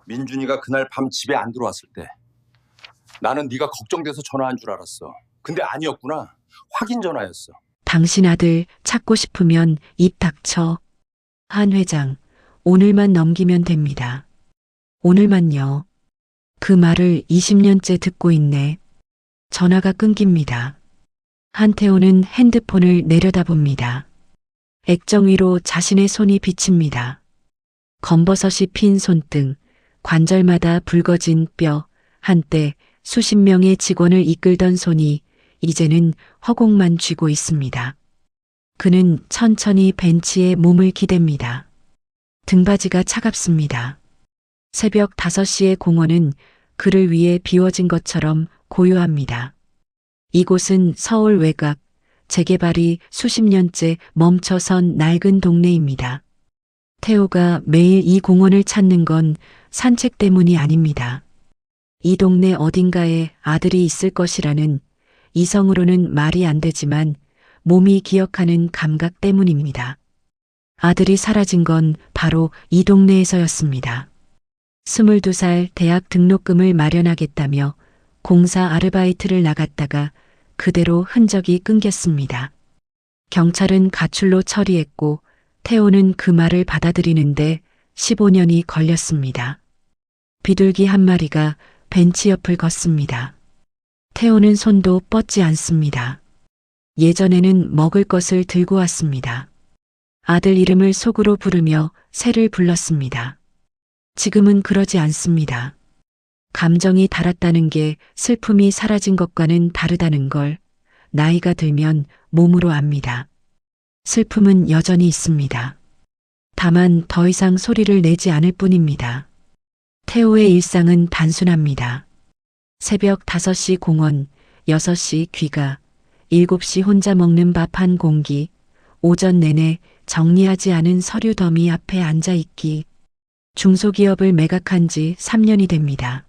민준이가 그날 밤 집에 안 들어왔을 때 나는 네가 걱정돼서 전화한 줄 알았어. 근데 아니었구나. 확인 전화였어. 당신 아들 찾고 싶으면 입 닥쳐. 한 회장, 오늘만 넘기면 됩니다. 오늘만요. 그 말을 20년째 듣고 있네. 전화가 끊깁니다. 한태호는 핸드폰을 내려다봅니다. 액정 위로 자신의 손이 비칩니다. 검버섯이 핀 손등, 관절마다 붉어진 뼈, 한때 수십 명의 직원을 이끌던 손이 이제는 허공만 쥐고 있습니다. 그는 천천히 벤치에 몸을 기댑니다. 등받이가 차갑습니다. 새벽 5시의 공원은 그를 위해 비워진 것처럼 고요합니다. 이곳은 서울 외곽, 재개발이 수십 년째 멈춰선 낡은 동네입니다. 태호가 매일 이 공원을 찾는 건 산책 때문이 아닙니다. 이 동네 어딘가에 아들이 있을 것이라는 이성으로는 말이 안 되지만 몸이 기억하는 감각 때문입니다. 아들이 사라진 건 바로 이 동네에서였습니다. 22살 대학 등록금을 마련하겠다며 공사 아르바이트를 나갔다가 그대로 흔적이 끊겼습니다. 경찰은 가출로 처리했고 태호는 그 말을 받아들이는데 15년이 걸렸습니다. 비둘기 한 마리가 벤치 옆을 걷습니다. 태호는 손도 뻗지 않습니다. 예전에는 먹을 것을 들고 왔습니다. 아들 이름을 속으로 부르며 새를 불렀습니다. 지금은 그러지 않습니다. 감정이 달았다는 게 슬픔이 사라진 것과는 다르다는 걸 나이가 들면 몸으로 압니다. 슬픔은 여전히 있습니다. 다만 더 이상 소리를 내지 않을 뿐입니다. 태호의 일상은 단순합니다. 새벽 5시 공원, 6시 귀가, 7시 혼자 먹는 밥 한 공기, 오전 내내 정리하지 않은 서류 더미 앞에 앉아있기. 중소기업을 매각한 지 3년이 됩니다.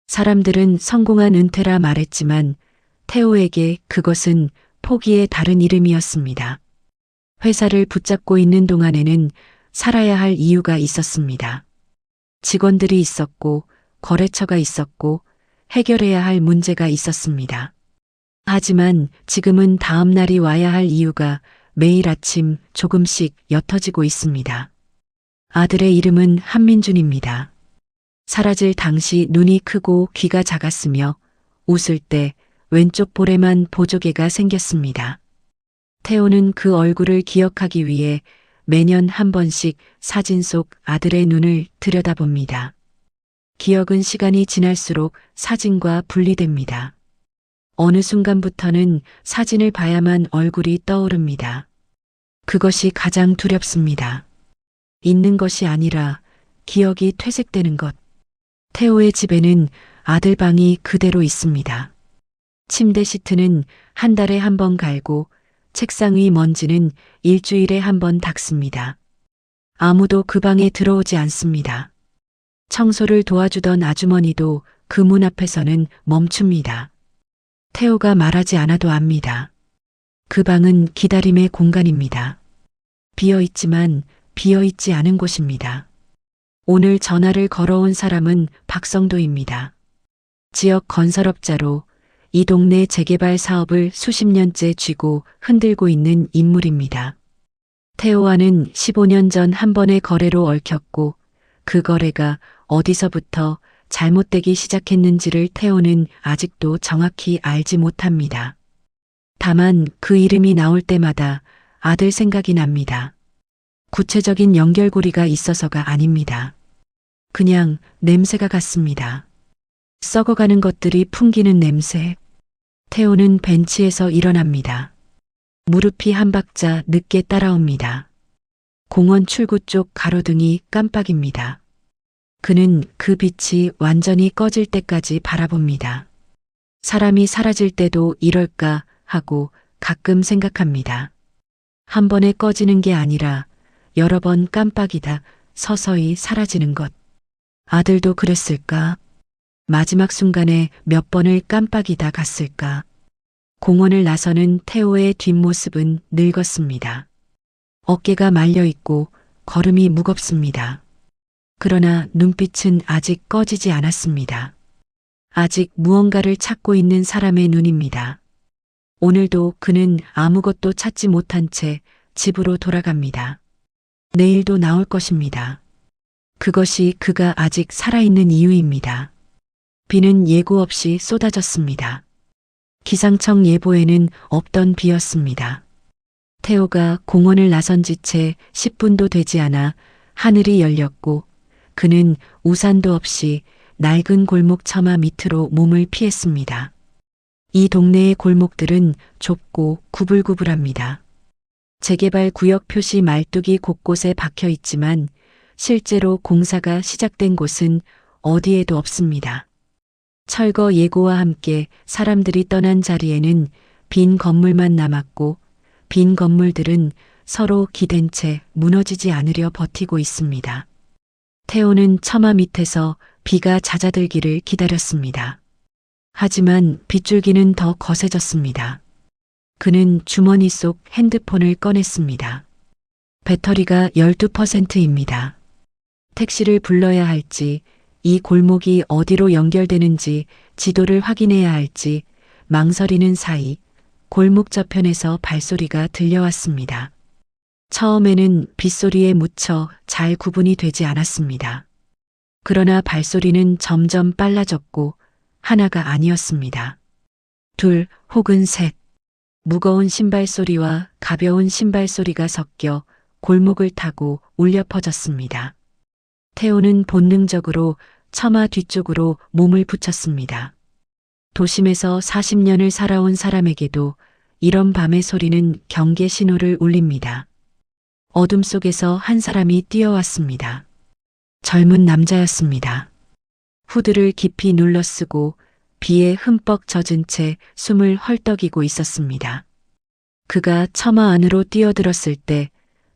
사람들은 성공한 은퇴라 말했지만 태호에게 그것은 포기의 다른 이름이었습니다. 회사를 붙잡고 있는 동안에는 살아야 할 이유가 있었습니다. 직원들이 있었고 거래처가 있었고 해결해야 할 문제가 있었습니다. 하지만 지금은 다음 날이 와야 할 이유가 매일 아침 조금씩 옅어지고 있습니다. 아들의 이름은 한민준입니다. 사라질 당시 눈이 크고 귀가 작았으며 웃을 때 왼쪽 볼에만 보조개가 생겼습니다. 태호는 그 얼굴을 기억하기 위해 매년 한 번씩 사진 속 아들의 눈을 들여다봅니다. 기억은 시간이 지날수록 사진과 분리됩니다. 어느 순간부터는 사진을 봐야만 얼굴이 떠오릅니다. 그것이 가장 두렵습니다. 잊는 것이 아니라 기억이 퇴색되는 것. 태호의 집에는 아들 방이 그대로 있습니다. 침대 시트는 한 달에 한 번 갈고 책상 위 먼지는 일주일에 한 번 닦습니다. 아무도 그 방에 들어오지 않습니다. 청소를 도와주던 아주머니도 그 문 앞에서는 멈춥니다. 태호가 말하지 않아도 압니다. 그 방은 기다림의 공간입니다. 비어있지만 비어있지 않은 곳입니다. 오늘 전화를 걸어온 사람은 박성도입니다. 지역 건설업자로 이 동네 재개발 사업을 수십 년째 쥐고 흔들고 있는 인물입니다. 태호와는 15년 전 한 번의 거래로 얽혔고 그 거래가 어디서부터 잘못되기 시작했는지를 태호는 아직도 정확히 알지 못합니다. 다만 그 이름이 나올 때마다 아들 생각이 납니다. 구체적인 연결고리가 있어서가 아닙니다. 그냥 냄새가 같습니다. 썩어가는 것들이 풍기는 냄새. 태호는 벤치에서 일어납니다. 무릎이 한 박자 늦게 따라옵니다. 공원 출구 쪽 가로등이 깜빡입니다. 그는 그 빛이 완전히 꺼질 때까지 바라봅니다. 사람이 사라질 때도 이럴까 하고 가끔 생각합니다. 한 번에 꺼지는 게 아니라 여러 번 깜빡이다 서서히 사라지는 것. 아들도 그랬을까? 마지막 순간에 몇 번을 깜빡이다 갔을까? 공원을 나서는 태호의 뒷모습은 늙었습니다. 어깨가 말려 있고 걸음이 무겁습니다. 그러나 눈빛은 아직 꺼지지 않았습니다. 아직 무언가를 찾고 있는 사람의 눈입니다. 오늘도 그는 아무것도 찾지 못한 채 집으로 돌아갑니다. 내일도 나올 것입니다. 그것이 그가 아직 살아있는 이유입니다. 비는 예고 없이 쏟아졌습니다. 기상청 예보에는 없던 비였습니다. 태호가 공원을 나선 지 채 10분도 되지 않아 하늘이 열렸고 그는 우산도 없이 낡은 골목 처마 밑으로 몸을 피했습니다. 이 동네의 골목들은 좁고 구불구불합니다. 재개발 구역 표시 말뚝이 곳곳에 박혀 있지만 실제로 공사가 시작된 곳은 어디에도 없습니다. 철거 예고와 함께 사람들이 떠난 자리에는 빈 건물만 남았고 빈 건물들은 서로 기댄 채 무너지지 않으려 버티고 있습니다. 태호는 처마 밑에서 비가 잦아들기를 기다렸습니다. 하지만 빗줄기는 더 거세졌습니다. 그는 주머니 속 핸드폰을 꺼냈습니다. 배터리가 12%입니다. 택시를 불러야 할지, 이 골목이 어디로 연결되는지 지도를 확인해야 할지 망설이는 사이 골목 저편에서 발소리가 들려왔습니다. 처음에는 빗소리에 묻혀 잘 구분이 되지 않았습니다. 그러나 발소리는 점점 빨라졌고 하나가 아니었습니다. 둘 혹은 셋. 무거운 신발 소리와 가벼운 신발 소리가 섞여 골목을 타고 울려 퍼졌습니다. 태호는 본능적으로 처마 뒤쪽으로 몸을 붙였습니다. 도심에서 40년을 살아온 사람에게도 이런 밤의 소리는 경계 신호를 울립니다. 어둠 속에서 한 사람이 뛰어왔습니다. 젊은 남자였습니다. 후드를 깊이 눌러쓰고 비에 흠뻑 젖은 채 숨을 헐떡이고 있었습니다. 그가 처마 안으로 뛰어들었을 때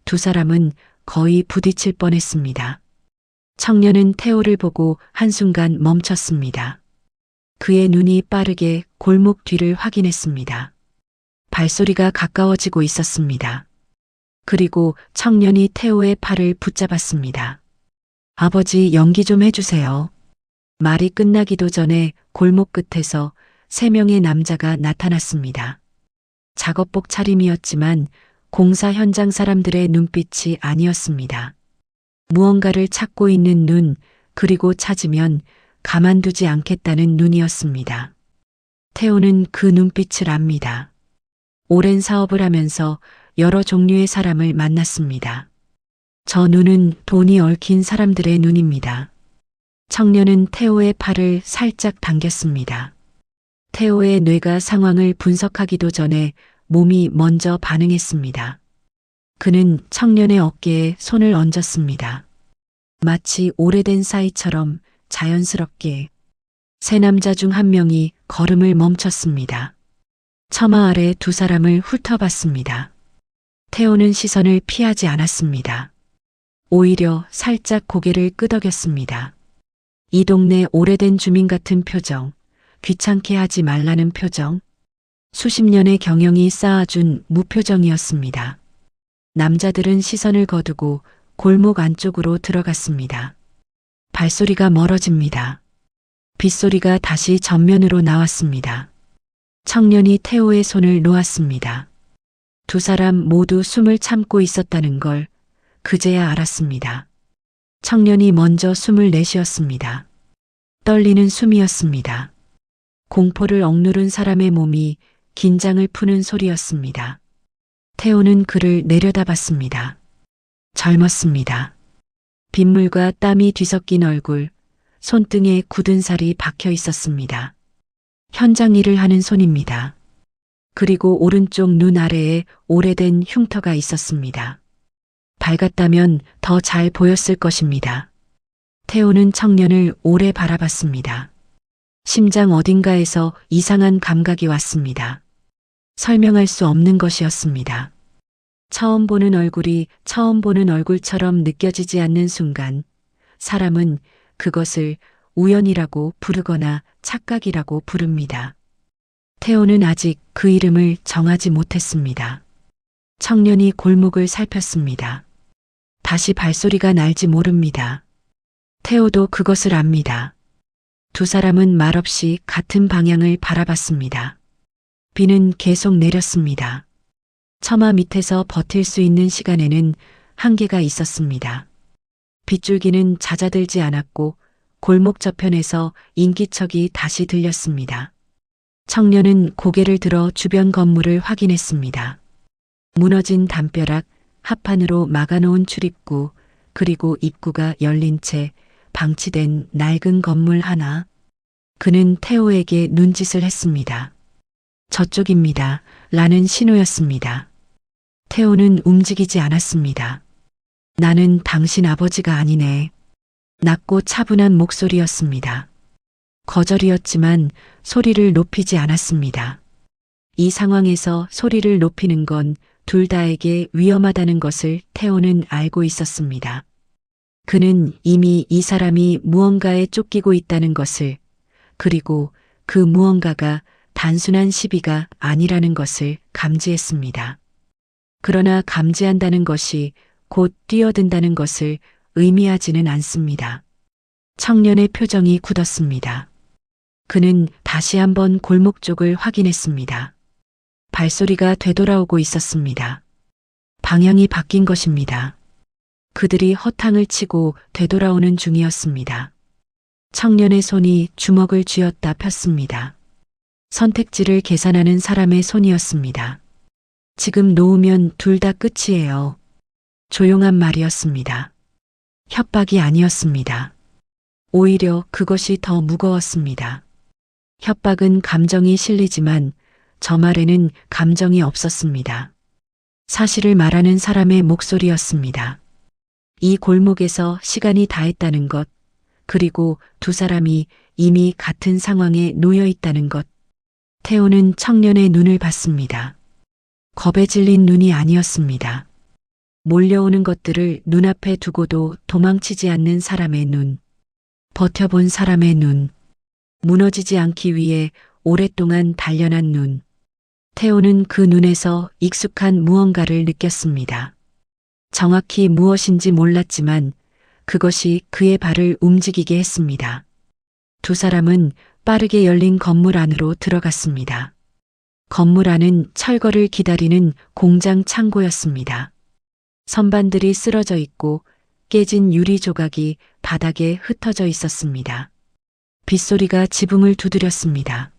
두 사람은 거의 부딪힐 뻔했습니다. 청년은 태호를 보고 한순간 멈췄습니다. 그의 눈이 빠르게 골목 뒤를 확인했습니다. 발소리가 가까워지고 있었습니다. 그리고 청년이 태호의 팔을 붙잡았습니다. 아버지, 연기 좀 해주세요. 말이 끝나기도 전에 골목 끝에서 3명의 남자가 나타났습니다. 작업복 차림이었지만 공사 현장 사람들의 눈빛이 아니었습니다. 무언가를 찾고 있는 눈, 그리고 찾으면 가만두지 않겠다는 눈이었습니다. 태호는 그 눈빛을 압니다. 오랜 사업을 하면서 여러 종류의 사람을 만났습니다. 저 눈은 돈이 얽힌 사람들의 눈입니다. 청년은 태호의 팔을 살짝 당겼습니다. 태호의 뇌가 상황을 분석하기도 전에 몸이 먼저 반응했습니다. 그는 청년의 어깨에 손을 얹었습니다. 마치 오래된 사이처럼 자연스럽게. 세 남자 중 한 명이 걸음을 멈췄습니다. 처마 아래 두 사람을 훑어봤습니다. 태호는 시선을 피하지 않았습니다. 오히려 살짝 고개를 끄덕였습니다. 이 동네 오래된 주민 같은 표정, 귀찮게 하지 말라는 표정, 수십 년의 경영이 쌓아준 무표정이었습니다. 남자들은 시선을 거두고 골목 안쪽으로 들어갔습니다. 발소리가 멀어집니다. 빗소리가 다시 전면으로 나왔습니다. 청년이 태호의 손을 놓았습니다. 두 사람 모두 숨을 참고 있었다는 걸 그제야 알았습니다. 청년이 먼저 숨을 내쉬었습니다. 떨리는 숨이었습니다. 공포를 억누른 사람의 몸이 긴장을 푸는 소리였습니다. 태호는 그를 내려다봤습니다. 젊었습니다. 빗물과 땀이 뒤섞인 얼굴, 손등에 굳은 살이 박혀 있었습니다. 현장 일을 하는 손입니다. 그리고 오른쪽 눈 아래에 오래된 흉터가 있었습니다. 밝았다면 더 잘 보였을 것입니다. 태호는 청년을 오래 바라봤습니다. 심장 어딘가에서 이상한 감각이 왔습니다. 설명할 수 없는 것이었습니다. 처음 보는 얼굴이 처음 보는 얼굴처럼 느껴지지 않는 순간, 사람은 그것을 우연이라고 부르거나 착각이라고 부릅니다. 태호는 아직 그 이름을 정하지 못했습니다. 청년이 골목을 살폈습니다. 다시 발소리가 날지 모릅니다. 태호도 그것을 압니다. 두 사람은 말없이 같은 방향을 바라봤습니다. 비는 계속 내렸습니다. 처마 밑에서 버틸 수 있는 시간에는 한계가 있었습니다. 빗줄기는 잦아들지 않았고 골목 저편에서 인기척이 다시 들렸습니다. 청년은 고개를 들어 주변 건물을 확인했습니다. 무너진 담벼락, 합판으로 막아놓은 출입구, 그리고 입구가 열린 채 방치된 낡은 건물 하나. 그는 태호에게 눈짓을 했습니다. 저쪽입니다. 라는 신호였습니다. 태호는 움직이지 않았습니다. 나는 당신 아버지가 아니네. 낮고 차분한 목소리였습니다. 거절이었지만 소리를 높이지 않았습니다. 이 상황에서 소리를 높이는 건 둘 다에게 위험하다는 것을 태호는 알고 있었습니다. 그는 이미 이 사람이 무언가에 쫓기고 있다는 것을, 그리고 그 무언가가 단순한 시비가 아니라는 것을 감지했습니다. 그러나 감지한다는 것이 곧 뛰어든다는 것을 의미하지는 않습니다. 청년의 표정이 굳었습니다. 그는 다시 한번 골목 쪽을 확인했습니다. 발소리가 되돌아오고 있었습니다. 방향이 바뀐 것입니다. 그들이 허탕을 치고 되돌아오는 중이었습니다. 청년의 손이 주먹을 쥐었다 폈습니다. 선택지를 계산하는 사람의 손이었습니다. 지금 놓으면 둘 다 끝이에요. 조용한 말이었습니다. 협박이 아니었습니다. 오히려 그것이 더 무거웠습니다. 협박은 감정이 실리지만 저 말에는 감정이 없었습니다. 사실을 말하는 사람의 목소리였습니다. 이 골목에서 시간이 다했다는 것, 그리고 두 사람이 이미 같은 상황에 놓여 있다는 것. 태호는 청년의 눈을 봤습니다. 겁에 질린 눈이 아니었습니다. 몰려오는 것들을 눈앞에 두고도 도망치지 않는 사람의 눈. 버텨본 사람의 눈. 무너지지 않기 위해 오랫동안 단련한 눈. 태호는 그 눈에서 익숙한 무언가를 느꼈습니다. 정확히 무엇인지 몰랐지만 그것이 그의 발을 움직이게 했습니다. 두 사람은 빠르게 열린 건물 안으로 들어갔습니다. 건물 안은 철거를 기다리는 공장 창고였습니다. 선반들이 쓰러져 있고 깨진 유리 조각이 바닥에 흩어져 있었습니다. 빗소리가 지붕을 두드렸습니다.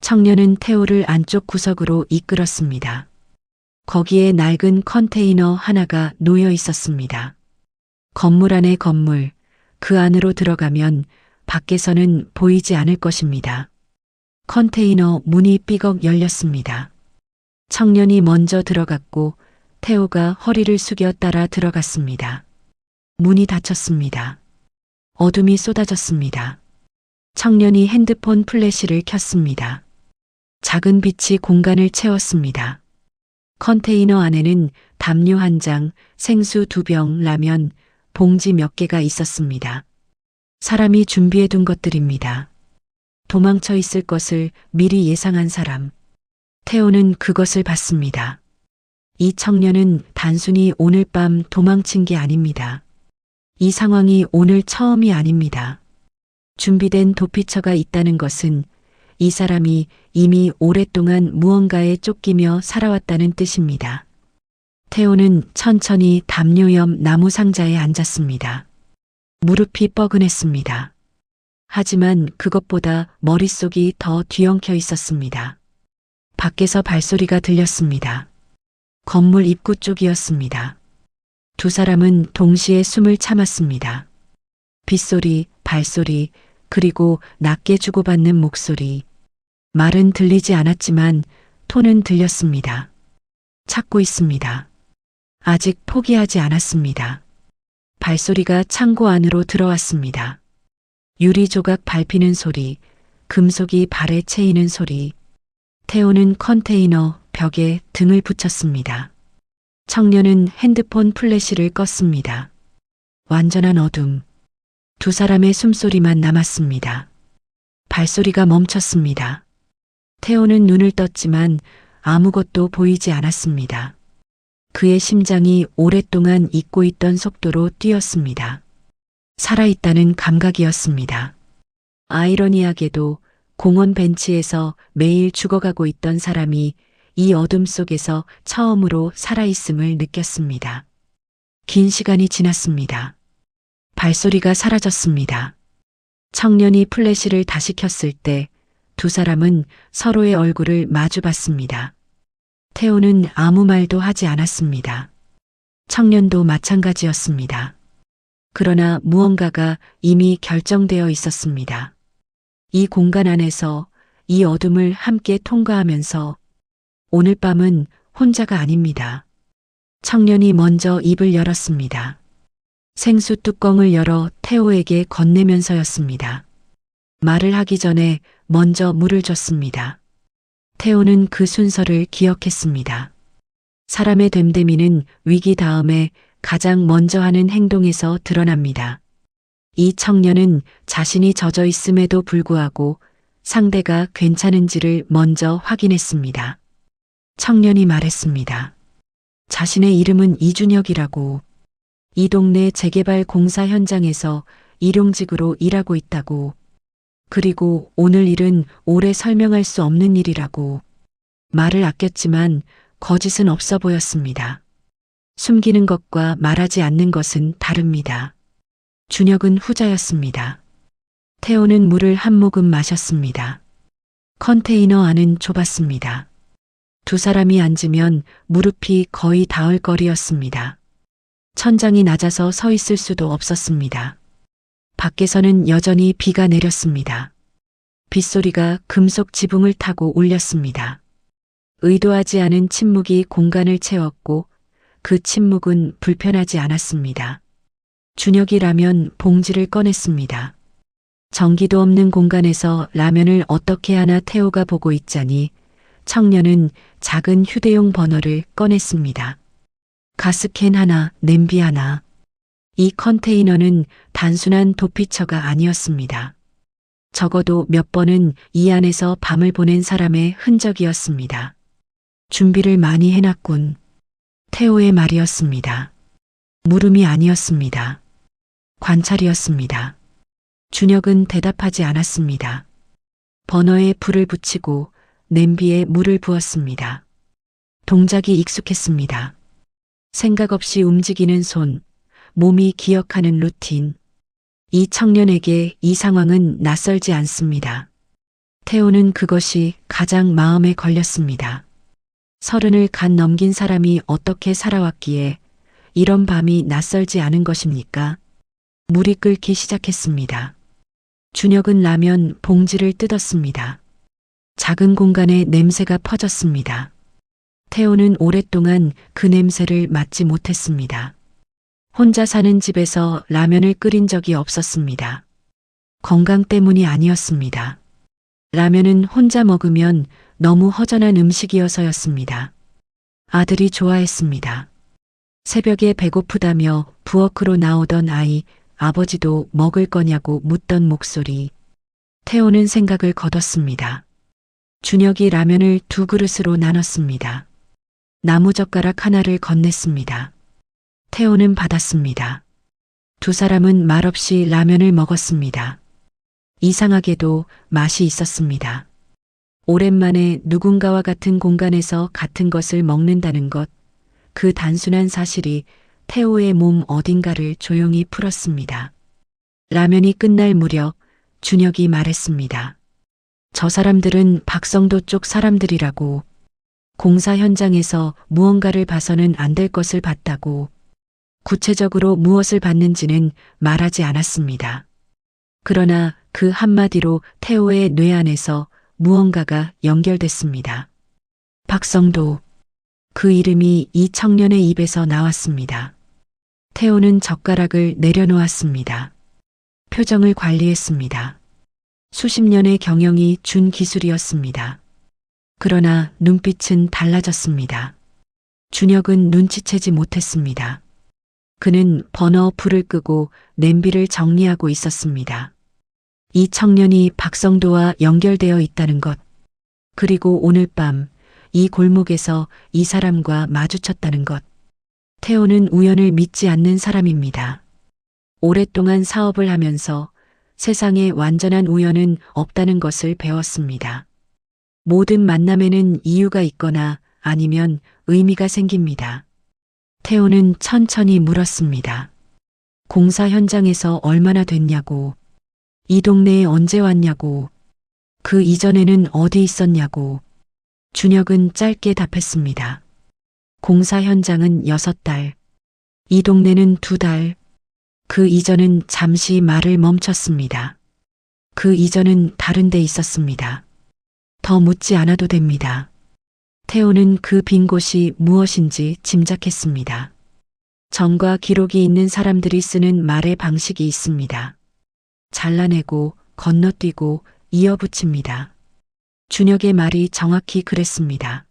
청년은 태호를 안쪽 구석으로 이끌었습니다. 거기에 낡은 컨테이너 하나가 놓여 있었습니다. 건물 안의 건물, 그 안으로 들어가면 밖에서는 보이지 않을 것입니다. 컨테이너 문이 삐걱 열렸습니다. 청년이 먼저 들어갔고 태호가 허리를 숙여 따라 들어갔습니다. 문이 닫혔습니다. 어둠이 쏟아졌습니다. 청년이 핸드폰 플래시를 켰습니다. 작은 빛이 공간을 채웠습니다. 컨테이너 안에는 담요 한 장, 생수 2병, 라면, 봉지 몇 개가 있었습니다. 사람이 준비해둔 것들입니다. 도망쳐 있을 것을 미리 예상한 사람. 태호는 그것을 봤습니다. 이 청년은 단순히 오늘 밤 도망친 게 아닙니다. 이 상황이 오늘 처음이 아닙니다. 준비된 도피처가 있다는 것은 이 사람이 이미 오랫동안 무언가에 쫓기며 살아왔다는 뜻입니다. 태호는 천천히 담요 옆 나무 상자에 앉았습니다. 무릎이 뻐근했습니다. 하지만 그것보다 머릿속이 더 뒤엉켜 있었습니다. 밖에서 발소리가 들렸습니다. 건물 입구 쪽이었습니다. 두 사람은 동시에 숨을 참았습니다. 빗소리, 발소리, 그리고 낮게 주고받는 목소리. 말은 들리지 않았지만 톤은 들렸습니다. 찾고 있습니다. 아직 포기하지 않았습니다. 발소리가 창고 안으로 들어왔습니다. 유리 조각 밟히는 소리, 금속이 발에 채이는 소리. 태호는 컨테이너 벽에 등을 붙였습니다. 청년은 핸드폰 플래시를 껐습니다. 완전한 어둠. 두 사람의 숨소리만 남았습니다. 발소리가 멈췄습니다. 태호는 눈을 떴지만 아무것도 보이지 않았습니다. 그의 심장이 오랫동안 잊고 있던 속도로 뛰었습니다. 살아있다는 감각이었습니다. 아이러니하게도 공원 벤치에서 매일 죽어가고 있던 사람이 이 어둠 속에서 처음으로 살아있음을 느꼈습니다. 긴 시간이 지났습니다. 발소리가 사라졌습니다. 청년이 플래시를 다시 켰을 때 두 사람은 서로의 얼굴을 마주 봤습니다. 태호는 아무 말도 하지 않았습니다. 청년도 마찬가지였습니다. 그러나 무언가가 이미 결정되어 있었습니다. 이 공간 안에서 이 어둠을 함께 통과하면서 오늘 밤은 혼자가 아닙니다. 청년이 먼저 입을 열었습니다. 생수 뚜껑을 열어 태호에게 건네면서였습니다. 말을 하기 전에 먼저 물을 줬습니다. 태호는 그 순서를 기억했습니다. 사람의 됨됨이는 위기 다음에 가장 먼저 하는 행동에서 드러납니다. 이 청년은 자신이 젖어 있음에도 불구하고 상대가 괜찮은지를 먼저 확인했습니다. 청년이 말했습니다. 자신의 이름은 이준혁이라고, 이 동네 재개발 공사 현장에서 일용직으로 일하고 있다고, 그리고 오늘 일은 오래 설명할 수 없는 일이라고. 말을 아꼈지만 거짓은 없어 보였습니다. 숨기는 것과 말하지 않는 것은 다릅니다. 준혁은 후자였습니다. 태호는 물을 한 모금 마셨습니다. 컨테이너 안은 좁았습니다. 두 사람이 앉으면 무릎이 거의 닿을 거리였습니다. 천장이 낮아서 서 있을 수도 없었습니다. 밖에서는 여전히 비가 내렸습니다. 빗소리가 금속 지붕을 타고 울렸습니다. 의도하지 않은 침묵이 공간을 채웠고 그 침묵은 불편하지 않았습니다. 준혁이 라면 봉지를 꺼냈습니다. 전기도 없는 공간에서 라면을 어떻게 하나 태호가 보고 있자니 청년은 작은 휴대용 버너를 꺼냈습니다. 가스캔 하나, 냄비 하나. 이 컨테이너는 단순한 도피처가 아니었습니다. 적어도 몇 번은 이 안에서 밤을 보낸 사람의 흔적이었습니다. 준비를 많이 해놨군. 태호의 말이었습니다. 물음이 아니었습니다. 관찰이었습니다. 준혁은 대답하지 않았습니다. 버너에 불을 붙이고 냄비에 물을 부었습니다. 동작이 익숙했습니다. 생각 없이 움직이는 손, 몸이 기억하는 루틴. 이 청년에게 이 상황은 낯설지 않습니다. 태호는 그것이 가장 마음에 걸렸습니다. 30을 갓 넘긴 사람이 어떻게 살아왔기에 이런 밤이 낯설지 않은 것입니까? 물이 끓기 시작했습니다. 준혁은 라면 봉지를 뜯었습니다. 작은 공간에 냄새가 퍼졌습니다. 태호는 오랫동안 그 냄새를 맡지 못했습니다. 혼자 사는 집에서 라면을 끓인 적이 없었습니다. 건강 때문이 아니었습니다. 라면은 혼자 먹으면 너무 허전한 음식이어서였습니다. 아들이 좋아했습니다. 새벽에 배고프다며 부엌으로 나오던 아이, 아버지도 먹을 거냐고 묻던 목소리. 태호는 생각을 거뒀습니다. 준혁이 라면을 2그릇으로 나눴습니다. 나무젓가락 하나를 건넸습니다. 태호는 받았습니다. 두 사람은 말없이 라면을 먹었습니다. 이상하게도 맛이 있었습니다. 오랜만에 누군가와 같은 공간에서 같은 것을 먹는다는 것, 그 단순한 사실이 태호의 몸 어딘가를 조용히 풀었습니다. 라면이 끝날 무렵 준혁이 말했습니다. 저 사람들은 박성도 쪽 사람들이라고, 공사 현장에서 무언가를 봐서는 안 될 것을 봤다고, 구체적으로 무엇을 봤는지는 말하지 않았습니다. 그러나 그 한마디로 태호의 뇌 안에서 무언가가 연결됐습니다. 박성도. 그 이름이 이 청년의 입에서 나왔습니다. 태호는 젓가락을 내려놓았습니다. 표정을 관리했습니다. 수십 년의 경영이 준 기술이었습니다. 그러나 눈빛은 달라졌습니다. 준혁은 눈치채지 못했습니다. 그는 버너 불을 끄고 냄비를 정리하고 있었습니다. 이 청년이 박성도와 연결되어 있다는 것, 그리고 오늘 밤 이 골목에서 이 사람과 마주쳤다는 것. 태호는 우연을 믿지 않는 사람입니다. 오랫동안 사업을 하면서 세상에 완전한 우연은 없다는 것을 배웠습니다. 모든 만남에는 이유가 있거나 아니면 의미가 생깁니다. 태호는 천천히 물었습니다. 공사 현장에서 얼마나 됐냐고, 이 동네에 언제 왔냐고, 그 이전에는 어디 있었냐고. 준혁은 짧게 답했습니다. 공사 현장은 6달, 이 동네는 2달, 그 이전은 잠시 말을 멈췄습니다. 그 이전은 다른 데 있었습니다. 더 묻지 않아도 됩니다. 태호는 그 빈 곳이 무엇인지 짐작했습니다. 정과 기록이 있는 사람들이 쓰는 말의 방식이 있습니다. 잘라내고 건너뛰고 이어붙입니다. 준혁의 말이 정확히 그랬습니다.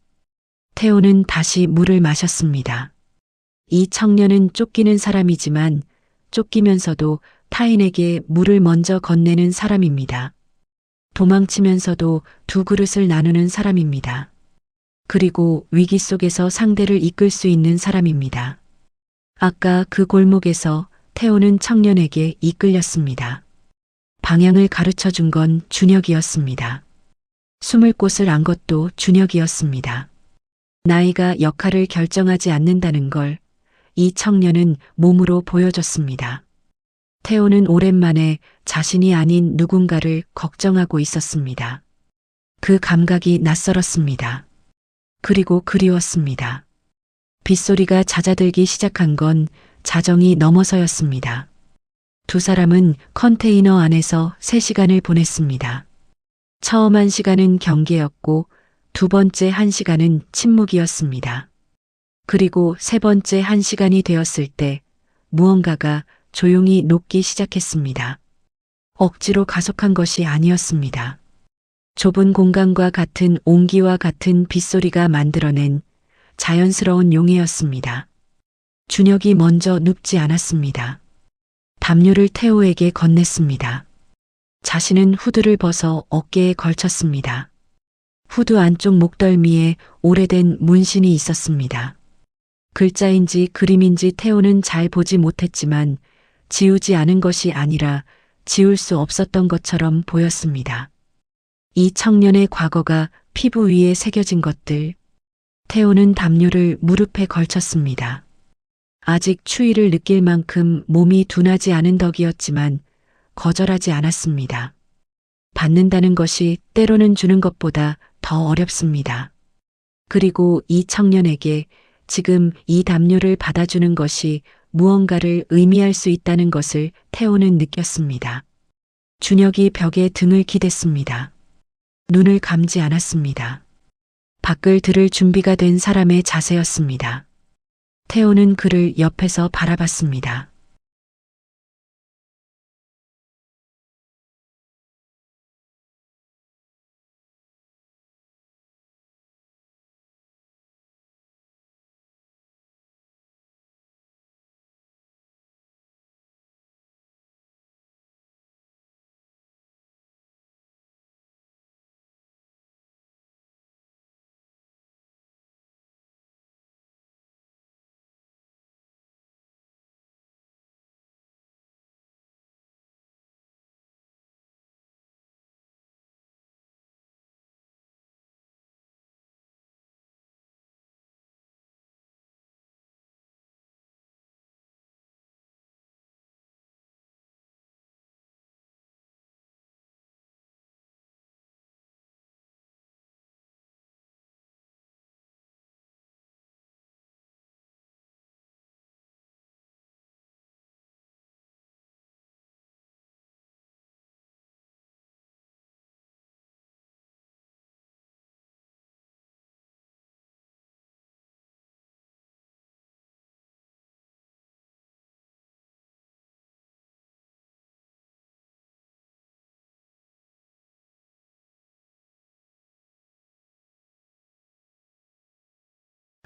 태호는 다시 물을 마셨습니다. 이 청년은 쫓기는 사람이지만 쫓기면서도 타인에게 물을 먼저 건네는 사람입니다. 도망치면서도 두 그릇을 나누는 사람입니다. 그리고 위기 속에서 상대를 이끌 수 있는 사람입니다. 아까 그 골목에서 태호는 청년에게 이끌렸습니다. 방향을 가르쳐 준 건 준혁이었습니다. 숨을 곳을 안 것도 준혁이었습니다. 나이가 역할을 결정하지 않는다는 걸 이 청년은 몸으로 보여줬습니다. 태호는 오랜만에 자신이 아닌 누군가를 걱정하고 있었습니다. 그 감각이 낯설었습니다. 그리고 그리웠습니다. 빗소리가 잦아들기 시작한 건 자정이 넘어서였습니다. 두 사람은 컨테이너 안에서 3시간을 보냈습니다. 처음 1시간은 경계였고 2번째 1시간은 침묵이었습니다. 그리고 3번째 1시간이 되었을 때 무언가가 조용히 녹기 시작했습니다. 억지로 가속한 것이 아니었습니다. 좁은 공간과 같은 온기와 같은 빗소리가 만들어낸 자연스러운 용해였습니다. 준혁이 먼저 눕지 않았습니다. 담요를 태호에게 건넸습니다. 자신은 후드를 벗어 어깨에 걸쳤습니다. 후드 안쪽 목덜미에 오래된 문신이 있었습니다. 글자인지 그림인지 태호는 잘 보지 못했지만 지우지 않은 것이 아니라 지울 수 없었던 것처럼 보였습니다. 이 청년의 과거가 피부 위에 새겨진 것들. 태호는 담요를 무릎에 걸쳤습니다. 아직 추위를 느낄 만큼 몸이 둔하지 않은 덕이었지만 거절하지 않았습니다. 받는다는 것이 때로는 주는 것보다 더 어렵습니다. 그리고 이 청년에게 지금 이 담요를 받아주는 것이 무언가를 의미할 수 있다는 것을 태호는 느꼈습니다. 준혁이 벽에 등을 기댔습니다. 눈을 감지 않았습니다. 밖을 들을 준비가 된 사람의 자세였습니다. 태호는 그를 옆에서 바라봤습니다.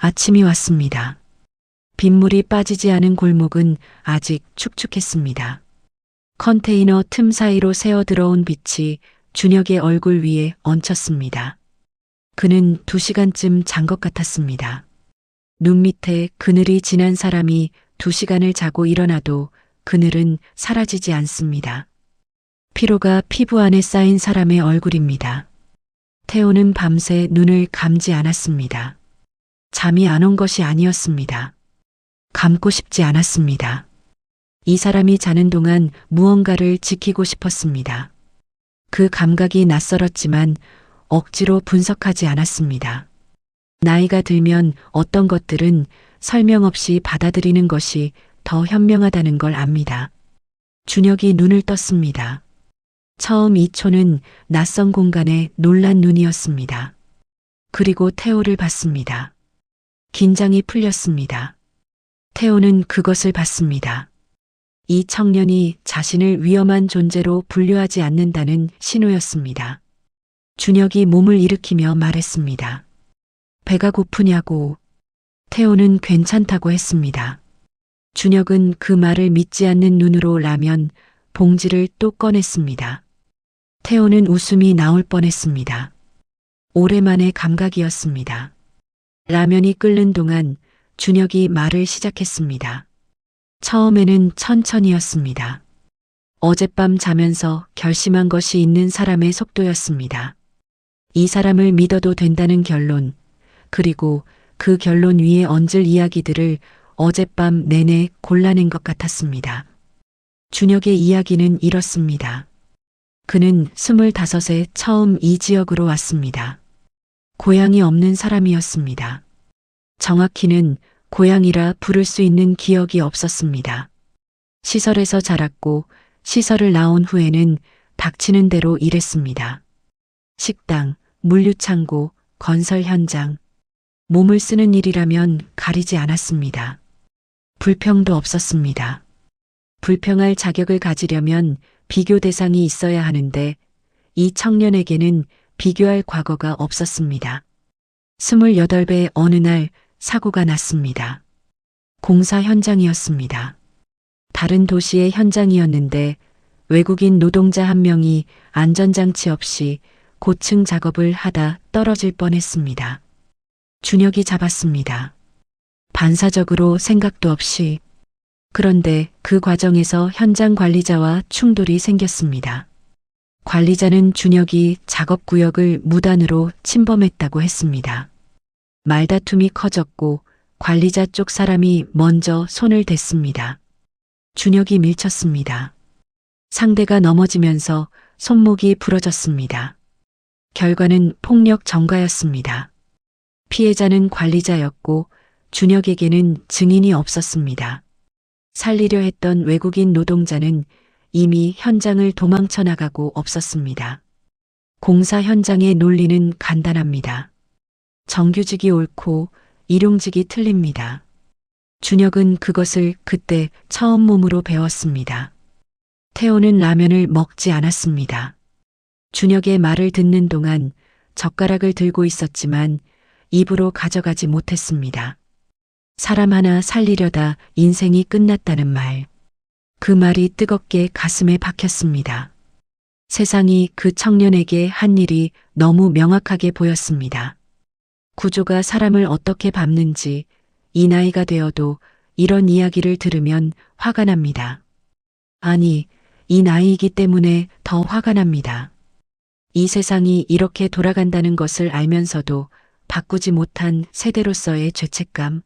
아침이 왔습니다. 빗물이 빠지지 않은 골목은 아직 축축했습니다. 컨테이너 틈 사이로 새어 들어온 빛이 준혁의 얼굴 위에 얹혔습니다. 그는 2시간쯤 잔 것 같았습니다. 눈 밑에 그늘이 진한 사람이 2시간을 자고 일어나도 그늘은 사라지지 않습니다. 피로가 피부 안에 쌓인 사람의 얼굴입니다. 태호는 밤새 눈을 감지 않았습니다. 잠이 안 온 것이 아니었습니다. 감고 싶지 않았습니다. 이 사람이 자는 동안 무언가를 지키고 싶었습니다. 그 감각이 낯설었지만 억지로 분석하지 않았습니다. 나이가 들면 어떤 것들은 설명 없이 받아들이는 것이 더 현명하다는 걸 압니다. 준혁이 눈을 떴습니다. 처음 이 초는 낯선 공간에 놀란 눈이었습니다. 그리고 태호를 봤습니다. 긴장이 풀렸습니다. 태호는 그것을 봤습니다. 이 청년이 자신을 위험한 존재로 분류하지 않는다는 신호였습니다. 준혁이 몸을 일으키며 말했습니다. 배가 고프냐고. 태호는 괜찮다고 했습니다. 준혁은 그 말을 믿지 않는 눈으로 라면 봉지를 또 꺼냈습니다. 태호는 웃음이 나올 뻔했습니다. 오랜만의 감각이었습니다. 라면이 끓는 동안 준혁이 말을 시작했습니다. 처음에는 천천히였습니다. 어젯밤 자면서 결심한 것이 있는 사람의 속도였습니다. 이 사람을 믿어도 된다는 결론, 그리고 그 결론 위에 얹을 이야기들을 어젯밤 내내 골라낸 것 같았습니다. 준혁의 이야기는 이렇습니다. 그는 25에 처음 이 지역으로 왔습니다. 고향이 없는 사람이었습니다. 정확히는 고향이라 부를 수 있는 기억이 없었습니다. 시설에서 자랐고 시설을 나온 후에는 닥치는 대로 일했습니다. 식당, 물류창고, 건설 현장. 몸을 쓰는 일이라면 가리지 않았습니다. 불평도 없었습니다. 불평할 자격을 가지려면 비교 대상이 있어야 하는데 이 청년에게는 비교할 과거가 없었습니다. 28배 어느 날 사고가 났습니다. 공사 현장이었습니다. 다른 도시의 현장이었는데 외국인 노동자 한 명이 안전장치 없이 고층 작업을 하다 떨어질 뻔했습니다. 준혁이 잡았습니다. 반사적으로 생각도 없이. 그런데 그 과정에서 현장 관리자와 충돌이 생겼습니다. 관리자는 준혁이 작업구역을 무단으로 침범했다고 했습니다. 말다툼이 커졌고 관리자 쪽 사람이 먼저 손을 댔습니다. 준혁이 밀쳤습니다. 상대가 넘어지면서 손목이 부러졌습니다. 결과는 폭력 전가였습니다. 피해자는 관리자였고 준혁에게는 증인이 없었습니다. 살리려 했던 외국인 노동자는 이미 현장을 도망쳐 나가고 없었습니다. 공사 현장의 논리는 간단합니다. 정규직이 옳고 일용직이 틀립니다. 준혁은 그것을 그때 처음 몸으로 배웠습니다. 태호는 라면을 먹지 않았습니다. 준혁의 말을 듣는 동안 젓가락을 들고 있었지만 입으로 가져가지 못했습니다. 사람 하나 살리려다 인생이 끝났다는 말. 그 말이 뜨겁게 가슴에 박혔습니다. 세상이 그 청년에게 한 일이 너무 명확하게 보였습니다. 구조가 사람을 어떻게 밟는지 이 나이가 되어도 이런 이야기를 들으면 화가 납니다. 아니, 이 나이이기 때문에 더 화가 납니다. 이 세상이 이렇게 돌아간다는 것을 알면서도 바꾸지 못한 세대로서의 죄책감.